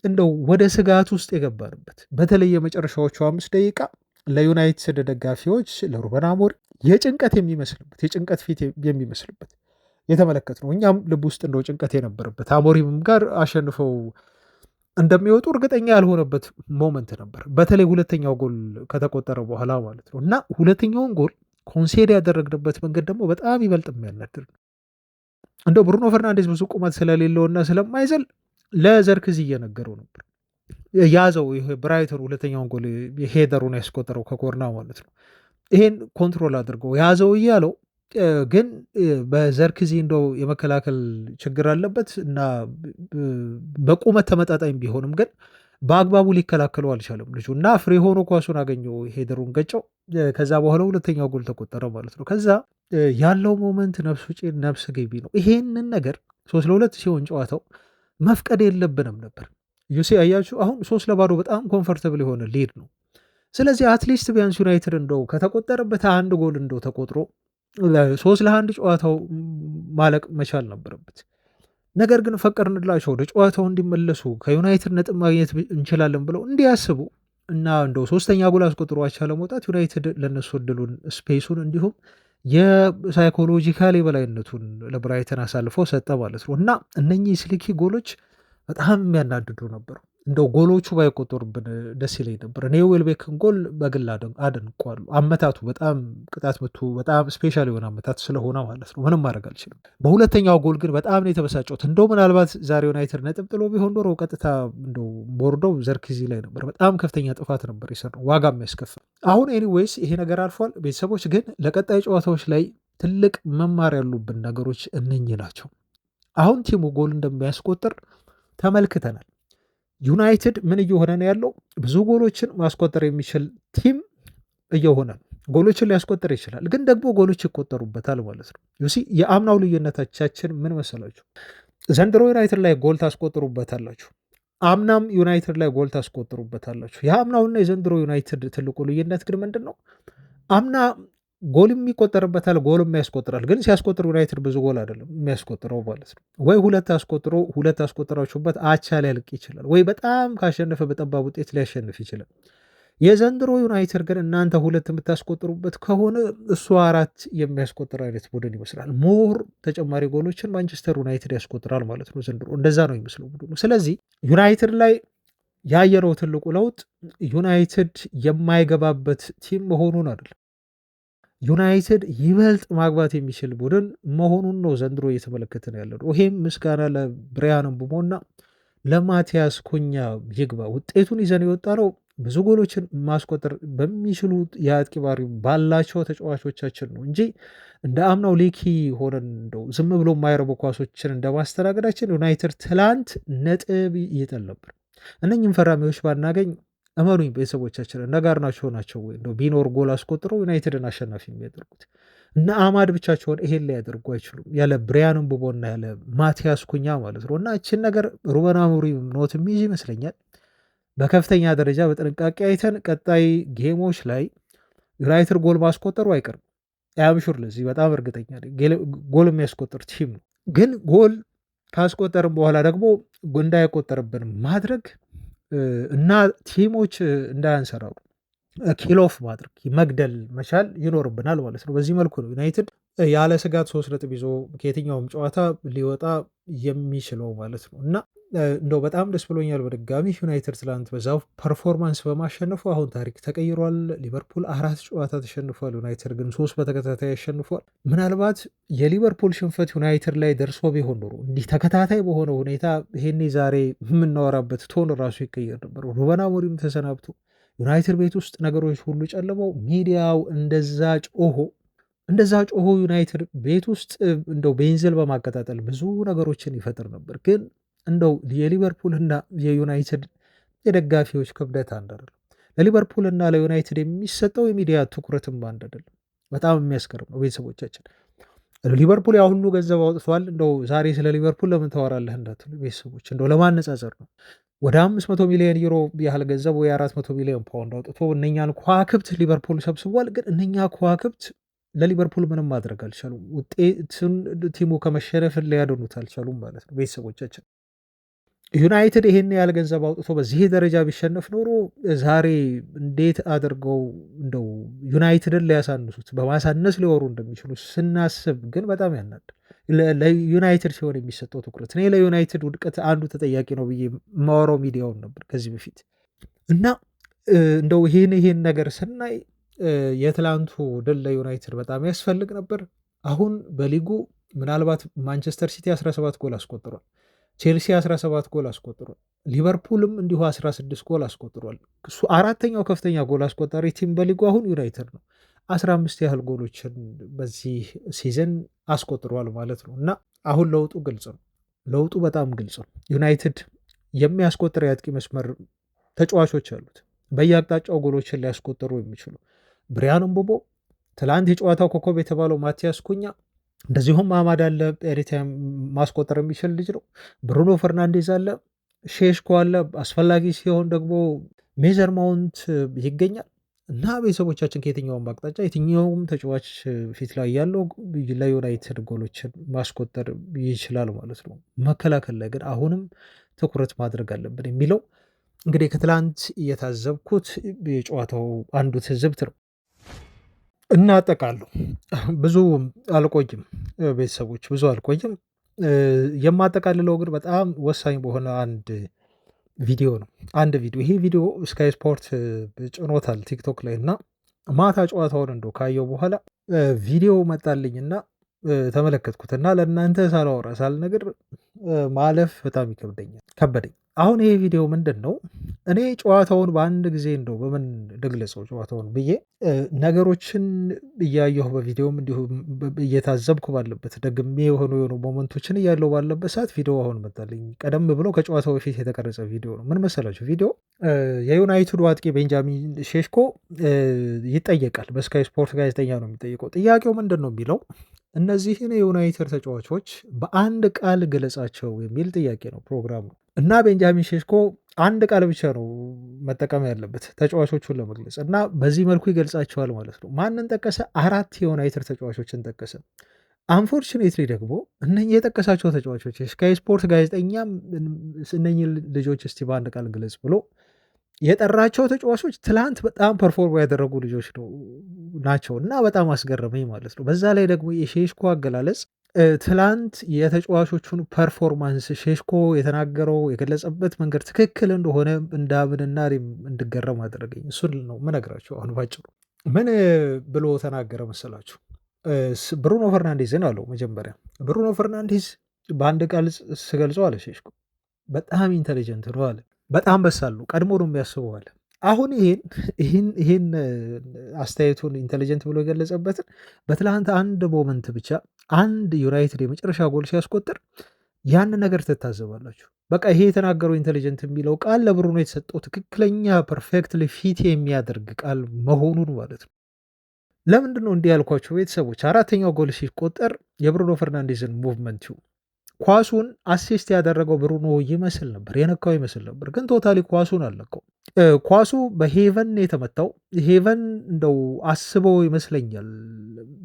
እንደው ወደ ስጋት ውስጥ የገባንበት በተለይ የመጨረሻዎቹ 5 ደቂቃ ለዩናይትድ ደጋፊዎች ለሩበን አሞሪም የጭንቀት ፊት የሚመስልበት የተመለከት ነው። እኛም ልብ ውስጥ እንደው ጭንቀት የነበረበት አሞሪምም ጋር አሸንፈው እንደሚወጡ እርግጠኛ ያልሆነበት ሞመንት ነበር። በተለይ ሁለተኛው ጎል ከተቆጠረ በኋላ ማለት ነው እና ሁለተኛውን ጎል ኮንሴድ ያደረግንበት መንገድ ደግሞ በጣም ይበልጥ የሚያናድር ነው። እንደው ብሩኖ ፈርናንዴዝ ብዙ ቁመት ስለሌለውና ስለማይዘል ለዘርክዚ እየነገረው ነበር ያዘው። ይሄ ብራይተን ሁለተኛውን ጎል ሄደሩን ያስቆጠረው ከኮርና ማለት ነው። ይሄን ኮንትሮል አድርገው ያዘው እያለው ግን በዘርክዚ እንደው የመከላከል ችግር አለበት እና በቁመት ተመጣጣኝ ቢሆንም ግን በአግባቡ ሊከላከለው አልቻለም ልጁ እና ፍሬ ሆኖ ኳሱን አገኘው፣ ሄደሩን ገጨው። ከዛ በኋላ ሁለተኛው ጎል ተቆጠረ ማለት ነው። ከዛ ያለው ሞመንት ነፍስ ውጪ ነፍስ ገቢ ነው። ይሄንን ነገር 3-2 ሲሆን ጨዋታው መፍቀድ የለብንም ነበር። ዩሲ አያችሁ አሁን 3-0 በጣም ኮምፈርተብል የሆነ ሊድ ነው። ስለዚህ አትሊስት ቢያንስ ዩናይትድ እንደው ከተቆጠረበት አንድ ጎል እንደው ተቆጥሮ 3-1 ጨዋታው ማለቅ መቻል ነበረበት። ነገር ግን ፈቀድንላቸው ወደ ጨዋታው እንዲመለሱ ከዩናይትድ ነጥብ ማግኘት እንችላለን ብለው እንዲያስቡ እና እንደው ሶስተኛ ጎል አስቆጥሮ አቻ ለመውጣት ዩናይትድ ለነሱ እድሉን ስፔሱን እንዲሁም የሳይኮሎጂካል የበላይነቱን ለብራይተን አሳልፎ ሰጠ ማለት ነው። እና እነኚህ ስሊኪ ጎሎች በጣም የሚያናድዱ ነበሩ። እንደው ጎሎቹ ባይቆጠሩብን ደስ ይለኝ ነበር። እኔ የዌልቤክን ጎል በግል አደንቀዋለሁ። አመታቱ በጣም ቅጣት ምቱ በጣም ስፔሻል የሆነ አመታት ስለሆነ ማለት ነው። ምንም ማድረግ አልችልም። በሁለተኛው ጎል ግን በጣም ነው የተበሳጨሁት። እንደው ምናልባት ዛሬ ዩናይትድ ነጥብ ጥሎ ቢሆን ኖሮ ቀጥታ እንደው ቦርዶው ዘርክዚ ላይ ነበር። በጣም ከፍተኛ ጥፋት ነበር የሰራው፣ ዋጋ የሚያስከፍል። አሁን ኤኒዌይስ ይሄ ነገር አልፏል። ቤተሰቦች ግን ለቀጣይ ጨዋታዎች ላይ ትልቅ መማር ያሉብን ነገሮች እነኚህ ናቸው። አሁን ቲሙ ጎል እንደሚያስቆጥር ተመልክተናል። ዩናይትድ ምን እየሆነ ነው ያለው? ብዙ ጎሎችን ማስቆጠር የሚችል ቲም እየሆነ ነው። ጎሎችን ሊያስቆጠር ይችላል፣ ግን ደግሞ ጎሎች ይቆጠሩበታል ማለት ነው። ዩሲ የአምናው ልዩነቶቻችን ምን መሰላችሁ? ዘንድሮ ዩናይትድ ላይ ጎል ታስቆጥሩበታላችሁ፣ አምናም ዩናይትድ ላይ ጎል ታስቆጥሩበታላችሁ። የአምናውና የዘንድሮ ዩናይትድ ትልቁ ልዩነት ግን ምንድን ነው? አምና ጎልም ይቆጠርበታል፣ ጎልም ያስቆጥራል። ግን ሲያስቆጥር ዩናይትድ ብዙ ጎል አይደለም የሚያስቆጥረው ማለት ነው። ወይ ሁለት አስቆጥራችሁበት አቻ ሊያልቅ ይችላል፣ ወይ በጣም ካሸነፈ በጠባብ ውጤት ሊያሸንፍ ይችላል። የዘንድሮ ዩናይትድ ግን እናንተ ሁለት የምታስቆጥሩበት ከሆነ እሱ አራት የሚያስቆጥር አይነት ቡድን ይመስላል። ሞር ተጨማሪ ጎሎችን ማንቸስተር ዩናይትድ ያስቆጥራል ማለት ነው ዘንድሮ። እንደዛ ነው የሚመስለው ቡድኑ። ስለዚህ ዩናይትድ ላይ ያየነው ትልቁ ለውጥ ዩናይትድ የማይገባበት ቲም መሆኑን አይደለም፣ ዩናይትድ ይበልጥ ማግባት የሚችል ቡድን መሆኑን ነው ዘንድሮ እየተመለከትን ያለው። ይሄም ምስጋና ለብሪያን ምቡሞና ለማቲያስ ኩኛ ይግባ። ውጤቱን ይዘን የወጣ ነው ብዙ ጎሎችን ማስቆጠር በሚችሉ የአጥቂ ባህሪ ባላቸው ተጫዋቾቻችን ነው እንጂ እንደ አምናው ሌኪ ሆነን እንደው ዝም ብሎ የማይረቡ ኳሶችን እንደ ማስተናገዳችን ዩናይትድ ትላንት ነጥብ ይጥል ነበር። እነኝም ፈራሚዎች ባናገኝ እመኑኝ ቤተሰቦቻችን ነጋርናቸው ናቸው ወይ እንደው ቢኖር ጎል አስቆጥረው ዩናይትድን አሸናፊ የሚያደርጉት እና አማድ ብቻቸውን ይሄን ሊያደርጉ አይችሉም፣ ያለ ብሪያን ምቡሞና ያለ ማቲያስ ኩኛ ማለት ነው። እና እችን ነገር ሩበን አሞሪም ኖት የሚይዝ ይመስለኛል። በከፍተኛ ደረጃ በጥንቃቄ አይተን ቀጣይ ጌሞች ላይ ዩናይትድ ጎል ማስቆጠሩ አይቀርም። ያምሹር ለዚህ በጣም እርግጠኛ ጎል የሚያስቆጥር ቲም ነው። ግን ጎል ካስቆጠርም በኋላ ደግሞ እንዳይቆጠርብን ማድረግ እና ቲሞች እንዳያንሰራሩ ኪሎፍ ማድረግ መግደል መቻል ይኖርብናል ማለት ነው። በዚህ መልኩ ነው ዩናይትድ ያለ ስጋት 3 ነጥብ ይዞ ከየትኛውም ጨዋታ ሊወጣ የሚችለው ማለት ነው። እና እንደው በጣም ደስ ብሎኛል በድጋሚ ዩናይትድ ትላንት በዛው ፐርፎርማንስ በማሸነፉ አሁን ታሪክ ተቀይሯል። ሊቨርፑል 4 ጨዋታ ተሸንፏል፣ ዩናይትድ ግን 3 በተከታታይ ያሸንፏል። ምናልባት የሊቨርፑል ሽንፈት ዩናይትድ ላይ ደርሶ ቢሆን ኖሮ እንዲህ ተከታታይ በሆነ ሁኔታ ይሄኔ ዛሬ የምናወራበት ቶን ራሱ ይቀየር ነበር። ሩበን አሞሪም ተሰናብቶ ዩናይትድ ቤት ውስጥ ነገሮች ሁሉ ጨልመው ሚዲያው እንደዛ ጮሆ ዩናይትድ ቤት ውስጥ እንደው ቤንዝል በማቀጣጠል ብዙ ነገሮችን ይፈጥር ነበር። ግን እንደው የሊቨርፑልና የዩናይትድ የደጋፊዎች ክብደት አንድ አይደለም። ለሊቨርፑልና ለዩናይትድ የሚሰጠው የሚዲያ ትኩረትም አንድ አይደለም። በጣም የሚያስገርም ነው ቤተሰቦቻችን። ሊቨርፑል ያ ሁሉ ገንዘብ አውጥቷል። እንደው ዛሬ ስለ ሊቨርፑል ለምን ታወራለህ እንዳትሉ ቤተሰቦች፣ እንደው ለማነጻጸር ነው። ወደ 500 ሚሊዮን ዩሮ ያህል ገንዘብ ወይ 400 ሚሊዮን ፓውንድ አውጥቶ እነኛን ከዋክብት ሊቨርፑል ሰብስቧል። ግን እነኛ ከዋክብት ለሊቨርፑል ምንም ማድረግ አልቻሉም። ውጤቱን ቲሙ ከመሸነፍ ሊያድኑት አልቻሉም ማለት ነው ቤተሰቦቻችን። ዩናይትድ ይሄን ያህል ገንዘብ አውጥቶ በዚህ ደረጃ ቢሸነፍ ኖሮ ዛሬ እንዴት አድርገው እንደው ዩናይትድን ሊያሳንሱት በማሳነስ ሊወሩ እንደሚችሉ ስናስብ ግን በጣም ያናድ። ለዩናይትድ ሲሆን የሚሰጠው ትኩረት እኔ ለዩናይትድ ውድቀት አንዱ ተጠያቂ ነው ብዬ ማወራው ሚዲያውን ነበር ከዚህ በፊት እና እንደው ይሄን ነገር ስናይ የትላንቱ ድል ለዩናይትድ በጣም ያስፈልግ ነበር። አሁን በሊጉ ምናልባት ማንቸስተር ሲቲ 17 ጎል አስቆጥሯል፣ ቼልሲ 17 ጎል አስቆጥሯል፣ ሊቨርፑልም እንዲሁ 16 ጎል አስቆጥሯል። እሱ አራተኛው ከፍተኛ ጎል አስቆጣሪ ቲም በሊጉ አሁን ዩናይትድ ነው። 15 ያህል ጎሎችን በዚህ ሲዝን አስቆጥሯል ማለት ነው። እና አሁን ለውጡ ግልጽ ነው። ለውጡ በጣም ግልጽ ነው። ዩናይትድ የሚያስቆጥር የአጥቂ መስመር ተጫዋቾች አሉት፣ በየአቅጣጫው ጎሎችን ሊያስቆጥሩ የሚችሉ ብሪያን ምቡሞ፣ ትላንት የጨዋታው ኮከብ የተባለው ማቲያስ ኩኛ፣ እንደዚሁም አማድ አለ፣ ኤሪታይም ማስቆጠር የሚችል ልጅ ነው። ብሩኖ ፈርናንዴዝ አለ፣ ሼሽኮ አለ፣ አስፈላጊ ሲሆን ደግሞ ሜዘር ማውንት ይገኛል። እና ቤተሰቦቻችን ከየትኛውም አቅጣጫ የትኛውም ተጫዋች ፊት ላይ ያለው ለዩናይትድ ጎሎችን ማስቆጠር ይችላል ማለት ነው። መከላከል ላይ ግን አሁንም ትኩረት ማድረግ አለብን የሚለው እንግዲህ ከትላንት እየታዘብኩት የጨዋታው አንዱ ትዝብት ነው። እናጠቃለሁ ብዙ አልቆይም ቤተሰቦች ብዙ አልቆይም። የማጠቃልለው ግን በጣም ወሳኝ በሆነ አንድ ቪዲዮ ነው። አንድ ቪዲዮ ይሄ ቪዲዮ ስካይ ስፖርት ጭኖታል ቲክቶክ ላይ እና ማታ ጨዋታውን እንደው ካየው በኋላ ቪዲዮ መጣልኝና ተመለከትኩትና ለእናንተ ሳላወራ ሳልነግር ማለፍ በጣም ይከብደኛል ከበደኝ። አሁን ይሄ ቪዲዮ ምንድን ነው? እኔ ጨዋታውን በአንድ ጊዜ እንደው በምን ልግለጸው ጨዋታውን ብዬ ነገሮችን እያየሁ በቪዲዮም እንዲሁም እየታዘብኩ ባለበት ደግሜ የሆኑ ሞመንቶችን እያለው ባለበት ሰዓት ቪዲዮ አሁን መጣልኝ። ቀደም ብሎ ከጨዋታው በፊት የተቀረጸ ቪዲዮ ነው። ምን መሰላችሁ? ቪዲዮ የዩናይትዱ አጥቂ ቤንጃሚን ሼሽኮ ይጠየቃል። በስካይ ስፖርት ጋዜጠኛ ነው የሚጠየቀው። ጥያቄው ምንድን ነው የሚለው እነዚህን የዩናይትድ ተጫዋቾች በአንድ ቃል ገለጻቸው የሚል ጥያቄ ነው ፕሮግራሙ። እና ቤንጃሚን ሼሽኮ አንድ ቃል ብቻ ነው መጠቀም ያለበት ተጫዋቾቹን ለመግለጽ እና በዚህ መልኩ ይገልጻቸዋል ማለት ነው። ማንን ጠቀሰ? አራት የዩናይትድ ተጫዋቾችን ጠቀሰ። አንፎርቹኔትሊ ደግሞ እነኚህ የጠቀሳቸው ተጫዋቾች ስካይ ስፖርት ጋዜጠኛም እነኚህ ልጆች እስቲ በአንድ ቃል ግለጽ ብሎ የጠራቸው ተጫዋቾች ትላንት በጣም ፐርፎርም ያደረጉ ልጆች ናቸው እና በጣም አስገረመኝ ማለት ነው። በዛ ላይ ደግሞ የሼሽኮ አገላለጽ ትላንት የተጫዋቾቹን ፐርፎርማንስ ሼሽኮ የተናገረው የገለጸበት መንገድ ትክክል እንደሆነ እንዳምንና እንድገረም አደረገኝ። እሱን ነው ምነግራቸው። አሁን ባጭሩ ምን ብሎ ተናገረ መሰላችሁ? ብሩኖ ፈርናንዴዝን አለው። መጀመሪያ ብሩኖ ፈርናንዴዝ በአንድ ቃል ስገልጸው አለ ሼሽኮ በጣም ኢንቴሊጀንት ነው አለ። በጣም በሳሉ ቀድሞ ነው የሚያስበው አለ። አሁን ይህን አስተያየቱን ኢንቴሊጀንት ብሎ የገለጸበትን በትላንት አንድ ሞመንት ብቻ አንድ ዩናይትድ የመጨረሻ ጎል ሲያስቆጥር ያንን ነገር ትታዘባላችሁ። በቃ ይሄ የተናገረው ኢንቴሊጀንት የሚለው ቃል ለብሩኖ የተሰጠው ትክክለኛ ፐርፌክትሊ ፊት የሚያደርግ ቃል መሆኑን ማለት ነው። ለምንድን ነው እንዲህ ያልኳቸው ቤተሰቦች? አራተኛው ጎል ሲቆጠር የብሩኖ ፈርናንዴዝን ሙቭመንት ኳሱን አሲስት ያደረገው ብሩኖ ይመስል ነበር፣ የነካው ይመስል ነበር፣ ግን ቶታሊ ኳሱን አልነካው። ኳሱ በሄቨን የተመታው ሄቨን እንደው አስበው ይመስለኛል።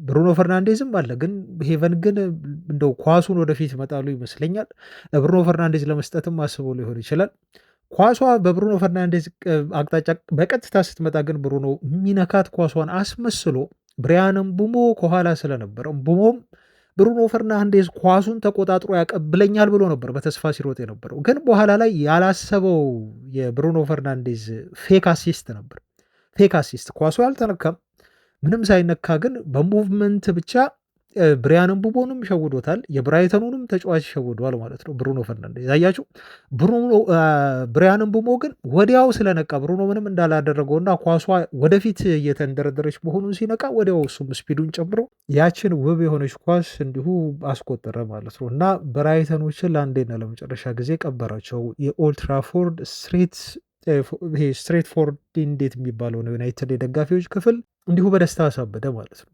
ብሩኖ ፈርናንዴዝም አለ፣ ግን ሄቨን ግን እንደው ኳሱን ወደፊት ይመጣሉ ይመስለኛል። ለብሩኖ ፈርናንዴዝ ለመስጠትም አስበው ሊሆን ይችላል። ኳሷ በብሩኖ ፈርናንዴዝ አቅጣጫ በቀጥታ ስትመጣ ግን ብሩኖ የሚነካት ኳሷን አስመስሎ ብሪያን ምቡሞ ከኋላ ስለነበረ ምቡሞም ብሩኖ ፈርናንዴዝ ኳሱን ተቆጣጥሮ ያቀብለኛል ብሎ ነበር በተስፋ ሲሮጥ የነበረው። ግን በኋላ ላይ ያላሰበው የብሩኖ ፈርናንዴዝ ፌክ አሲስት ነበር። ፌክ አሲስት ኳሱ ያልተነካም ምንም ሳይነካ ግን በሙቭመንት ብቻ ብሪያን ምቡሞንም ሸውዶታል። የብራይተኑንም ተጫዋች ሸውዷል ማለት ነው ብሩኖ ፈርናንዴዝ። አያችሁ ብሪያን ምቡሞ ግን ወዲያው ስለነቃ ብሩኖ ምንም እንዳላደረገውና ኳሷ ወደፊት እየተንደረደረች መሆኑን ሲነቃ ወዲያው እሱም ስፒዱን ጨምሮ ያችን ውብ የሆነች ኳስ እንዲሁ አስቆጠረ ማለት ነው። እና ብራይተኖችን ለአንዴና ለመጨረሻ ጊዜ ቀበራቸው። የኦልትራፎርድ ስትሬት ፎርድ እንዴት የሚባለው ነው ዩናይትድ የደጋፊዎች ክፍል እንዲሁ በደስታ አሳበደ ማለት ነው።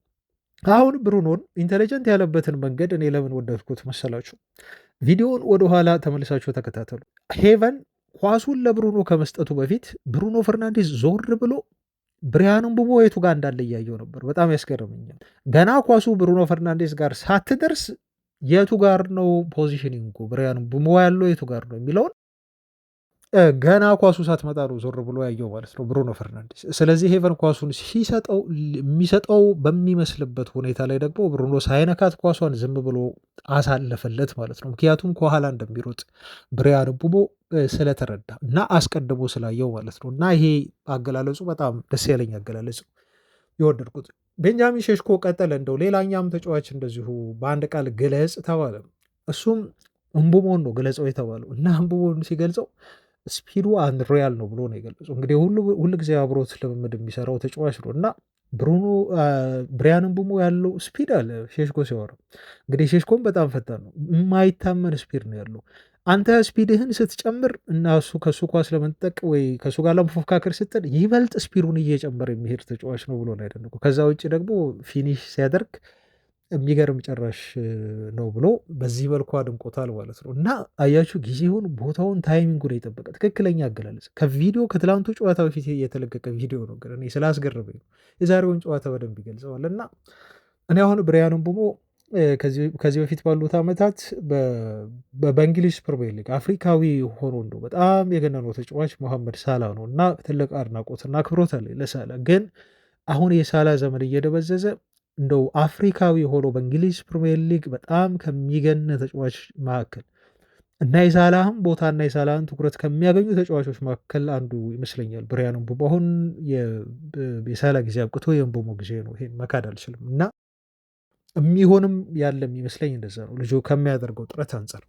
አሁን ብሩኖን ኢንቴሊጀንት ያለበትን መንገድ እኔ ለምን ወደድኩት መሰላችሁ? ቪዲዮውን ወደኋላ ተመልሳችሁ ተከታተሉ። ሄቨን ኳሱን ለብሩኖ ከመስጠቱ በፊት ብሩኖ ፈርናንዴዝ ዞር ብሎ ብሪያን ምቡሞ የቱ ጋር እንዳለ እያየው ነበር። በጣም ያስገርመኛል። ገና ኳሱ ብሩኖ ፈርናንዴዝ ጋር ሳትደርስ የቱ ጋር ነው ፖዚሽኒንጉ ብሪያን ምቡሞ ያለው የቱ ጋር ነው የሚለውን ገና ኳሱ ሳትመጣ ነው ዞር ብሎ ያየው ማለት ነው ብሩኖ ፈርናንዴዝ። ስለዚህ ሄቨን ኳሱን ሲሰጠው የሚሰጠው በሚመስልበት ሁኔታ ላይ ደግሞ ብሩኖ ሳይነካት ኳሷን ዝም ብሎ አሳለፈለት ማለት ነው። ምክንያቱም ከኋላ እንደሚሮጥ ብሪያን ምቡሞ ስለተረዳ እና አስቀድሞ ስላየው ማለት ነው። እና ይሄ አገላለጹ በጣም ደስ ያለኝ አገላለጽ የወደድኩት። ቤንጃሚን ሼሽኮ ቀጠለ። እንደው ሌላኛም ተጫዋች እንደዚሁ በአንድ ቃል ግለጽ ተባለ። እሱም ምቡሞን ነው ግለጸው የተባለው እና ምቡሞን ሲገልጸው ስፒዱ አንሪያል ነው ብሎ ነው የገለጸው። እንግዲህ ሁሉ ጊዜ አብሮት ልምምድ የሚሰራው ተጫዋች ነው እና ብሪያን ምቡሞ ያለው ስፒድ አለ ሼሽኮ ሲያወራ። እንግዲህ ሼሽኮም በጣም ፈጣን ነው፣ የማይታመን ስፒድ ነው ያለው። አንተ ስፒድህን ስትጨምር እና እሱ ከሱ ኳስ ለመንጠቅ ወይ ከእሱ ጋር ለመፎካከር ስትል ይበልጥ ስፒዱን እየጨመረ የሚሄድ ተጫዋች ነው ብሎ ነው ያደነቀው። ከዛ ውጭ ደግሞ ፊኒሽ ሲያደርግ የሚገርም ጨራሽ ነው ብሎ በዚህ መልኩ አድንቆታል ማለት ነው። እና አያችሁ ጊዜውን፣ ቦታውን፣ ታይሚንጉን የጠበቀ ትክክለኛ አገላለጽ ከቪዲዮ ከትላንቱ ጨዋታ በፊት የተለቀቀ ቪዲዮ ነው። ግን እኔ ስላስገረመኝ ነው የዛሬውን ጨዋታ በደንብ ይገልጸዋል። እና እኔ አሁን ብሪያን ምቡሞ ከዚህ በፊት ባሉት ዓመታት በእንግሊዝ ፕሪሚየር ሊግ አፍሪካዊ ሆኖ እንደው በጣም የገነነው ተጫዋች መሐመድ ሳላ ነው እና ትልቅ አድናቆትና አክብሮት አለኝ ለሳላ። ግን አሁን የሳላ ዘመን እየደበዘዘ እንደው አፍሪካዊ ሆኖ በእንግሊዝ ፕሪሚየር ሊግ በጣም ከሚገን ተጫዋች መካከል እና የሳላህን ቦታና የሳላህን ትኩረት ከሚያገኙ ተጫዋቾች መካከል አንዱ ይመስለኛል ብሪያን ምቡሞ። አሁን የሳላ ጊዜ አብቅቶ የምቡሞ ጊዜ ነው። ይሄን መካድ አልችልም እና የሚሆንም ያለ የሚመስለኝ እንደዛ ነው ልጁ ከሚያደርገው ጥረት አንጻር።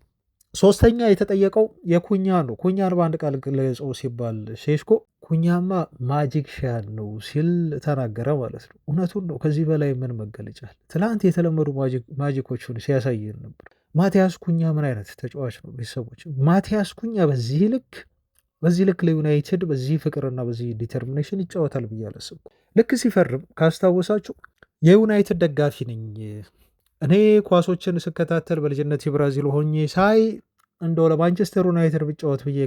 ሶስተኛ የተጠየቀው የኩኛ ነው። ኩኛን በአንድ ቃል ገለጸው ሲባል ሴስኮ ኩኛማ ማጂክ ሻን ነው ሲል ተናገረ ማለት ነው። እውነቱን ነው። ከዚህ በላይ ምን መገለጫል? ትላንት የተለመዱ ማጂኮቹን ሲያሳየን ነበር። ማቲያስ ኩኛ ምን አይነት ተጫዋች ነው? ቤተሰቦች ማቲያስ ኩኛ በዚህ ልክ ለዩናይትድ በዚህ ፍቅርና በዚህ ዲተርሚኔሽን ይጫወታል ብዬ አላሰብኩም። ልክ ሲፈርም ካስታወሳችሁ የዩናይትድ ደጋፊ ነኝ እኔ ኳሶችን ስከታተል በልጅነት የብራዚል ሆኜ ሳይ እንደው ለማንቸስተር ዩናይትድ ብጫወት ብዬ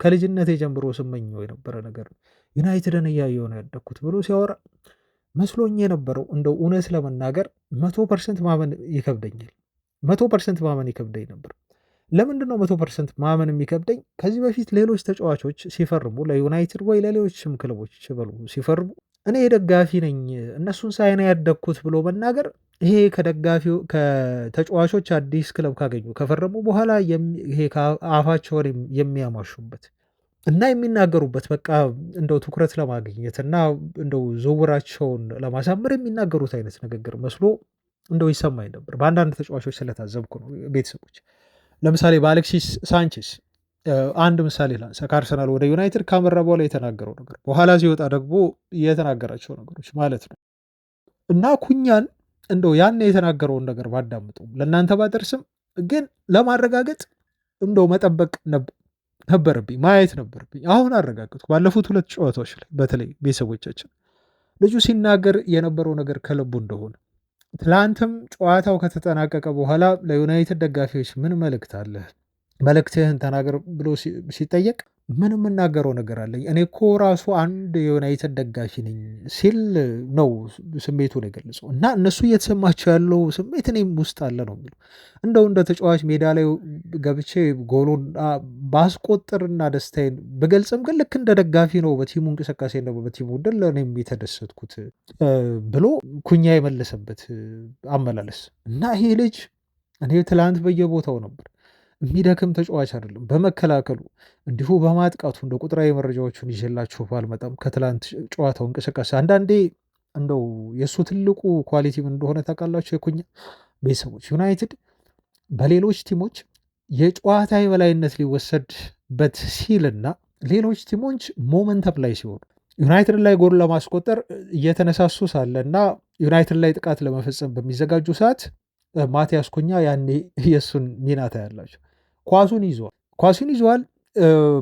ከልጅነት ጀምሮ ስመኘው የነበረ ነገር ነው። ዩናይትድን እያየሁ ነው ያደግኩት ብሎ ሲያወራ መስሎኝ የነበረው እንደው እውነት ለመናገር 100% ማመን ይከብደኛል። 100% ማመን ይከብደኝ ነበር። ለምንድን ነው 100% ማመን የሚከብደኝ? ከዚህ በፊት ሌሎች ተጫዋቾች ሲፈርሙ ለዩናይትድ ወይ ለሌሎችም ክለቦች ሲፈርሙ እኔ ደጋፊ ነኝ እነሱን ሳይና ያደግኩት ብሎ መናገር ይሄ ከተጫዋቾች አዲስ ክለብ ካገኙ ከፈረሙ በኋላ ይሄ አፋቸውን የሚያማሹበት እና የሚናገሩበት በቃ እንደው ትኩረት ለማግኘት እና እንደው ዝውውራቸውን ለማሳመር የሚናገሩት አይነት ንግግር መስሎ እንደው ይሰማኝ ነበር። በአንዳንድ ተጫዋቾች ስለታዘብኩ ነው። ቤተሰቦች ለምሳሌ በአሌክሲስ ሳንቼስ አንድ ምሳሌ ላንሳ። ከአርሰናል ወደ ዩናይትድ ካመራ በኋላ የተናገረው ነገር በኋላ ሲወጣ ደግሞ የተናገራቸው ነገሮች ማለት ነው እና ኩኛን እንደው ያን የተናገረውን ነገር ባዳምጡም ለእናንተ ባደርስም ግን ለማረጋገጥ እንደው መጠበቅ ነበረብኝ፣ ማየት ነበረብኝ። አሁን አረጋገጥኩ። ባለፉት 2 ጨዋታዎች ላይ በተለይ ቤተሰቦቻችን ልጁ ሲናገር የነበረው ነገር ከልቡ እንደሆነ ትላንትም ጨዋታው ከተጠናቀቀ በኋላ ለዩናይትድ ደጋፊዎች ምን መልእክት አለ መልእክትህን ተናገር ብሎ ሲጠየቅ ምን የምናገረው ነገር አለኝ እኔ እኮ ራሱ አንድ የዩናይትድ ደጋፊ ነኝ ሲል ነው ስሜቱን የገለጸው እና እነሱ እየተሰማቸው ያለው ስሜት እኔም ውስጥ አለ ነው የሚለው። እንደው እንደ ተጫዋች ሜዳ ላይ ገብቼ ጎሉን ባስቆጥርና ደስታዬን ብገልጽም ግን ልክ እንደ ደጋፊ ነው በቲሙ እንቅስቃሴ ነው በቲሙ ድል እኔም የተደሰትኩት ብሎ ኩኛ የመለሰበት አመላለስ እና ይሄ ልጅ እኔ ትላንት በየቦታው ነበር። የሚደክም ተጫዋች አይደለም። በመከላከሉ እንዲሁ በማጥቃቱ እንደ ቁጥራዊ መረጃዎቹን ይዤላችሁ ባልመጣም ከትላንት ጨዋታው እንቅስቃሴ አንዳንዴ እንደው የእሱ ትልቁ ኳሊቲ ምን እንደሆነ ታውቃላችሁ? የኩኛ ቤተሰቦች ዩናይትድ በሌሎች ቲሞች የጨዋታ የበላይነት ሊወሰድበት ሲልና ሌሎች ቲሞች ሞመንተም ላይ ሲሆኑ ዩናይትድ ላይ ጎል ለማስቆጠር እየተነሳሱ ሳለ እና ዩናይትድ ላይ ጥቃት ለመፈጸም በሚዘጋጁ ሰዓት ማቲያስ ኩኛ ያኔ የእሱን ሚና ታያላችሁ። ኳሱን ይዘዋል።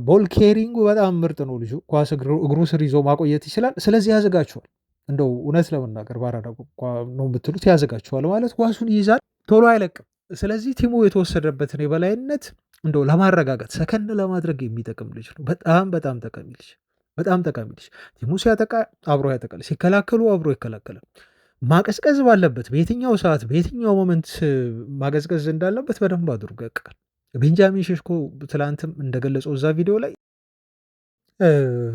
ቦል ኬሪንጉ በጣም ምርጥ ነው። ልጁ ኳስ እግሩ ስር ይዞ ማቆየት ይችላል። ስለዚህ ያዘጋችኋል። እንደው እውነት ለመናገር ባራዳ ነው የምትሉት ያዘጋችኋል ማለት ኳሱን ይይዛል፣ ቶሎ አይለቅም። ስለዚህ ቲሙ የተወሰደበትን የበላይነት እንደው ለማረጋጋት ሰከን ለማድረግ የሚጠቅም ልጅ ነው። በጣም ጠቃሚ ልጅ። ቲሙ ሲያጠቃ አብሮ ያጠቃል፣ ሲከላከሉ አብሮ ይከላከላል። ማቀዝቀዝ ባለበት በየትኛው ሰዓት በየትኛው ሞመንት ማቀዝቀዝ እንዳለበት በደንብ አድርጎ ያውቃል። ቤንጃሚን ሼሽኮ ትላንትም እንደገለጸው እዛ ቪዲዮ ላይ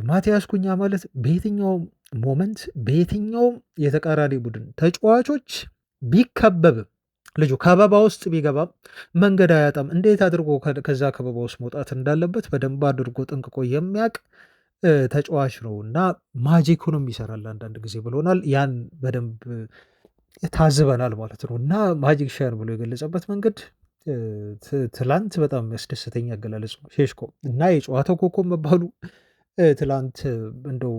ማቲያስ ኩኛ ማለት በየትኛውም ሞመንት በየትኛውም የተቃራኒ ቡድን ተጫዋቾች ቢከበብም ልጁ ከበባ ውስጥ ቢገባም መንገድ አያጣም። እንዴት አድርጎ ከዛ ከበባ ውስጥ መውጣት እንዳለበት በደንብ አድርጎ ጠንቅቆ የሚያውቅ ተጫዋች ነው እና ማጂኩንም ይሰራል አንዳንድ ጊዜ ብሎናል። ያን በደንብ ታዝበናል ማለት ነው እና ማጂክ ሻን ብሎ የገለጸበት መንገድ ትላንት በጣም የሚያስደስተኝ አገላለጽ ነው ሼሽኮ እና የጨዋታው ኮከብ መባሉ ትላንት እንደው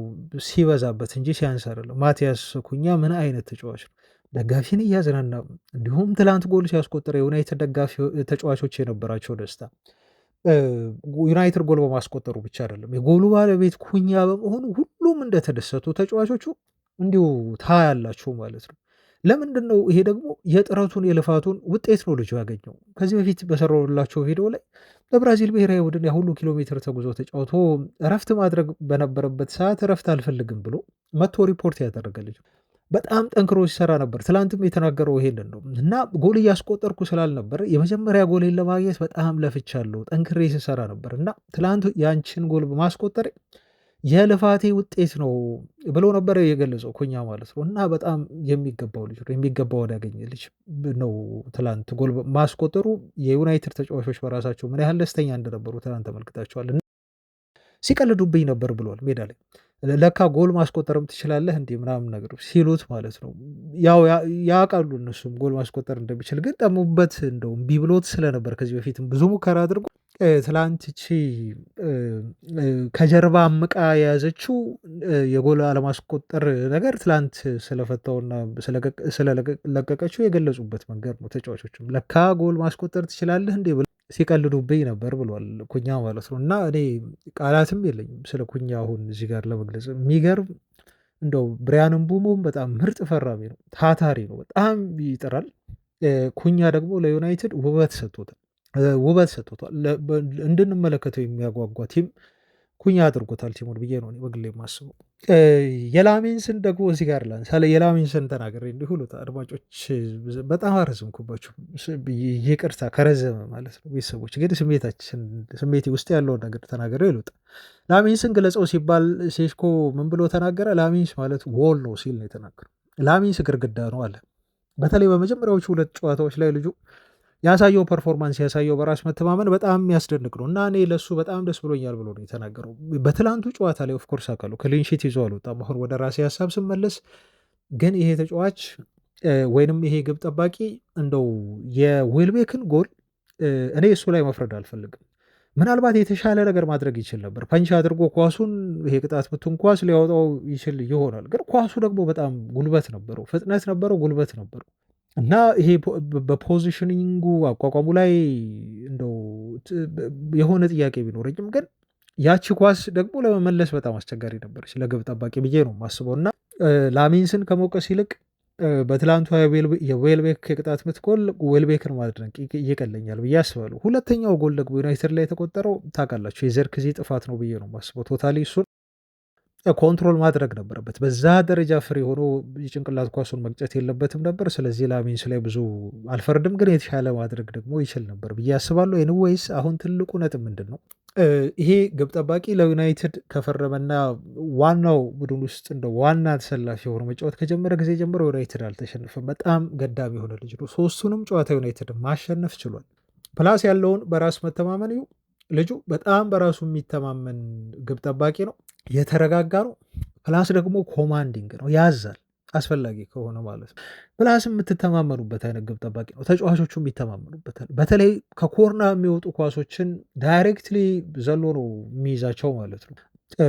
ሲበዛበት እንጂ ሲያንስ አይደለም። ማቲያስ ኩኛ ምን አይነት ተጫዋች ነው! ደጋፊን እያዝናና እንዲሁም ትላንት ጎል ሲያስቆጥረ የዩናይትድ ደጋፊ ተጫዋቾች የነበራቸው ደስታ ዩናይትድ ጎል በማስቆጠሩ ብቻ አይደለም፣ የጎሉ ባለቤት ኩኛ በመሆኑ ሁሉም እንደተደሰቱ ተጫዋቾቹ እንዲሁ ታያላችሁ ማለት ነው። ለምንድን ነው ይሄ? ደግሞ የጥረቱን የልፋቱን ውጤት ነው ልጁ ያገኘው። ከዚህ በፊት በሰራሁላቸው ቪዲዮ ላይ በብራዚል ብሔራዊ ቡድን ያሁሉ ኪሎ ሜትር ተጉዞ ተጫውቶ እረፍት ማድረግ በነበረበት ሰዓት እረፍት አልፈልግም ብሎ መጥቶ ሪፖርት ያደረገ ልጅ በጣም ጠንክሮ ሲሰራ ነበር። ትላንትም የተናገረው ይሄንን ነው እና ጎል እያስቆጠርኩ ስላልነበር የመጀመሪያ ጎሌን ለማግኘት በጣም ለፍቻለሁ፣ ጠንክሬ ስሰራ ነበር እና ትላንት ያንቺን ጎል በማስቆጠር የልፋቴ ውጤት ነው ብሎ ነበር የገለጸው ኩኛ ማለት ነው። እና በጣም የሚገባው ልጅ ነው፣ የሚገባውን ያገኘ ልጅ ነው። ትላንት ጎል ማስቆጠሩ የዩናይትድ ተጫዋቾች በራሳቸው ምን ያህል ደስተኛ እንደነበሩ ትላንት ተመልክታቸዋል። ሲቀልዱብኝ ነበር ብሏል ሜዳ ላይ። ለካ ጎል ማስቆጠርም ትችላለህ እንዴ ምናምን ነገር ሲሉት ማለት ነው። ያው ያውቃሉ እነሱም ጎል ማስቆጠር እንደሚችል፣ ግን ጠሙበት። እንደው እምቢ ብሎት ስለነበር ከዚህ በፊትም ብዙ ሙከራ አድርጎ ትላንት እቺ ከጀርባ አምቃ የያዘችው የጎል አለማስቆጠር ነገር ትላንት ስለፈታውና ስለለቀቀችው የገለጹበት መንገድ ነው። ተጫዋቾችም ለካ ጎል ማስቆጠር ትችላለህ እንዴ ሲቀልዱብኝ ነበር ብሏል ኩኛ ማለት ነው። እና እኔ ቃላትም የለኝም ስለ ኩኛ አሁን እዚህ ጋር ለመግለጽ። የሚገርም እንደው ብሪያን ምቡሞም በጣም ምርጥ ፈራሚ ነው፣ ታታሪ ነው፣ በጣም ይጥራል። ኩኛ ደግሞ ለዩናይትድ ውበት ሰጥቶታል። እንድንመለከተው የሚያጓጓ ቲም ኩኛ አድርጎታል ቲሙን ብዬ ነው በግሌ የማስበው። የላሚንስን ደግሞ እዚህ ጋር ላንሳ። የላሚንስን ተናገሬ እንዲሁ ሉት አድማጮች በጣም አረዘምኩባቸው፣ ይቅርታ ከረዘመ ማለት ነው። ቤተሰቦች ግን ስሜቴ ውስጥ ያለውን ነገር ተናገረ ይሉት። ላሚንስን ግለጸው ሲባል ሴስኮ ምን ብሎ ተናገረ? ላሚንስ ማለት ዎል ነው ሲል ነው የተናገረው። ላሚንስ ግርግዳ ነው አለ። በተለይ በመጀመሪያዎቹ 2 ጨዋታዎች ላይ ልጁ ያሳየው ፐርፎርማንስ ያሳየው በራስ መተማመን በጣም የሚያስደንቅ ነው እና እኔ ለሱ በጣም ደስ ብሎኛል ብሎ ነው የተናገረው። በትላንቱ ጨዋታ ላይ ኦፍኮርስ አውቃለሁ ክሊንሺት ይዞ አልወጣም። አሁን ወደ ራሴ ሀሳብ ስመለስ ግን ይሄ ተጫዋች ወይንም ይሄ ግብ ጠባቂ እንደው የዌልቤክን ጎል እኔ እሱ ላይ መፍረድ አልፈልግም። ምናልባት የተሻለ ነገር ማድረግ ይችል ነበር። ፐንች አድርጎ ኳሱን ይሄ ቅጣት ምቱን ኳስ ሊያወጣው ይችል ይሆናል። ግን ኳሱ ደግሞ በጣም ጉልበት ነበረው፣ ፍጥነት ነበረው፣ ጉልበት ነበረው እና ይሄ በፖዚሽኒንጉ አቋቋሙ ላይ እንደው የሆነ ጥያቄ ቢኖረኝም ግን ያቺ ኳስ ደግሞ ለመመለስ በጣም አስቸጋሪ ነበረች ለግብ ጠባቂ ብዬ ነው የማስበው። እና ላሚንስን ከመውቀስ ይልቅ በትላንቱ የዌልቤክ የቅጣት ምት ጎል ዌልቤክን ማድነቅ ይቀለኛል ብዬ አስባለሁ። ሁለተኛው ጎል ደግሞ ዩናይትድ ላይ የተቆጠረው ታውቃላችሁ የዘርክዚ ጥፋት ነው ብዬ ነው የማስበው። ቶታሊ እሱን ኮንትሮል ማድረግ ነበረበት። በዛ ደረጃ ፍሪ ሆኖ የጭንቅላት ኳሱን መግጨት የለበትም ነበር። ስለዚህ ላሚንስ ላይ ብዙ አልፈርድም፣ ግን የተሻለ ማድረግ ደግሞ ይችል ነበር ብዬ አስባለሁ። ኤኒዌይስ አሁን ትልቁ ነጥብ ምንድን ነው? ይሄ ግብ ጠባቂ ለዩናይትድ ከፈረመና ዋናው ቡድን ውስጥ እንደ ዋና ተሰላፊ የሆነ መጫወት ከጀመረ ጊዜ ጀምሮ ዩናይትድ አልተሸነፈም። በጣም ገዳሚ የሆነ ልጅ ነው። 3ቱንም ጨዋታ ዩናይትድ ማሸነፍ ችሏል። ፕላስ ያለውን በራስ መተማመን ልጁ በጣም በራሱ የሚተማመን ግብ ጠባቂ ነው። የተረጋጋ ነው። ፕላስ ደግሞ ኮማንዲንግ ነው፣ ያዛል አስፈላጊ ከሆነ ማለት ነው። ፕላስ የምትተማመኑበት አይነት ግብ ጠባቂ ነው። ተጫዋቾቹም ይተማመኑበታል። በተለይ ከኮርና የሚወጡ ኳሶችን ዳይሬክትሊ ዘሎ ነው የሚይዛቸው ማለት ነው።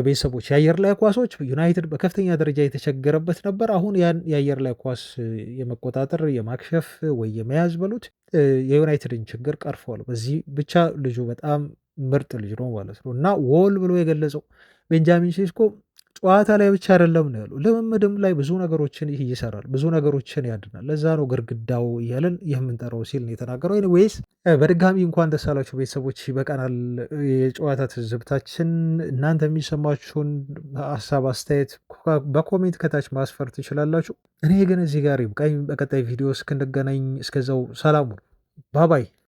ቤተሰቦች የአየር ላይ ኳሶች ዩናይትድ በከፍተኛ ደረጃ የተቸገረበት ነበር። አሁን ያን የአየር ላይ ኳስ የመቆጣጠር የማክሸፍ ወይ የመያዝ በሉት የዩናይትድን ችግር ቀርፏል። በዚህ ብቻ ልጁ በጣም ምርጥ ልጅ ነው ማለት ነው። እና ዎል ብሎ የገለጸው ቤንጃሚን ሴስኮ ጨዋታ ላይ ብቻ አይደለም ነው ያሉ፣ ልምምድም ላይ ብዙ ነገሮችን ይህ ይሰራል፣ ብዙ ነገሮችን ያድናል። ለዛ ነው ግርግዳው እያለን የምንጠራው ሲል ነው የተናገረው። ወይስ በድጋሚ እንኳን ደስ አላችሁ ቤተሰቦች፣ ይበቃናል የጨዋታ ትዝብታችን። እናንተ የሚሰማችሁን ሀሳብ አስተያየት በኮሜንት ከታች ማስፈር ትችላላችሁ። እኔ ግን እዚህ ጋር ይብቃኝ። በቀጣይ ቪዲዮ እስክንገናኝ እስከዛው ሰላሙ ባባይ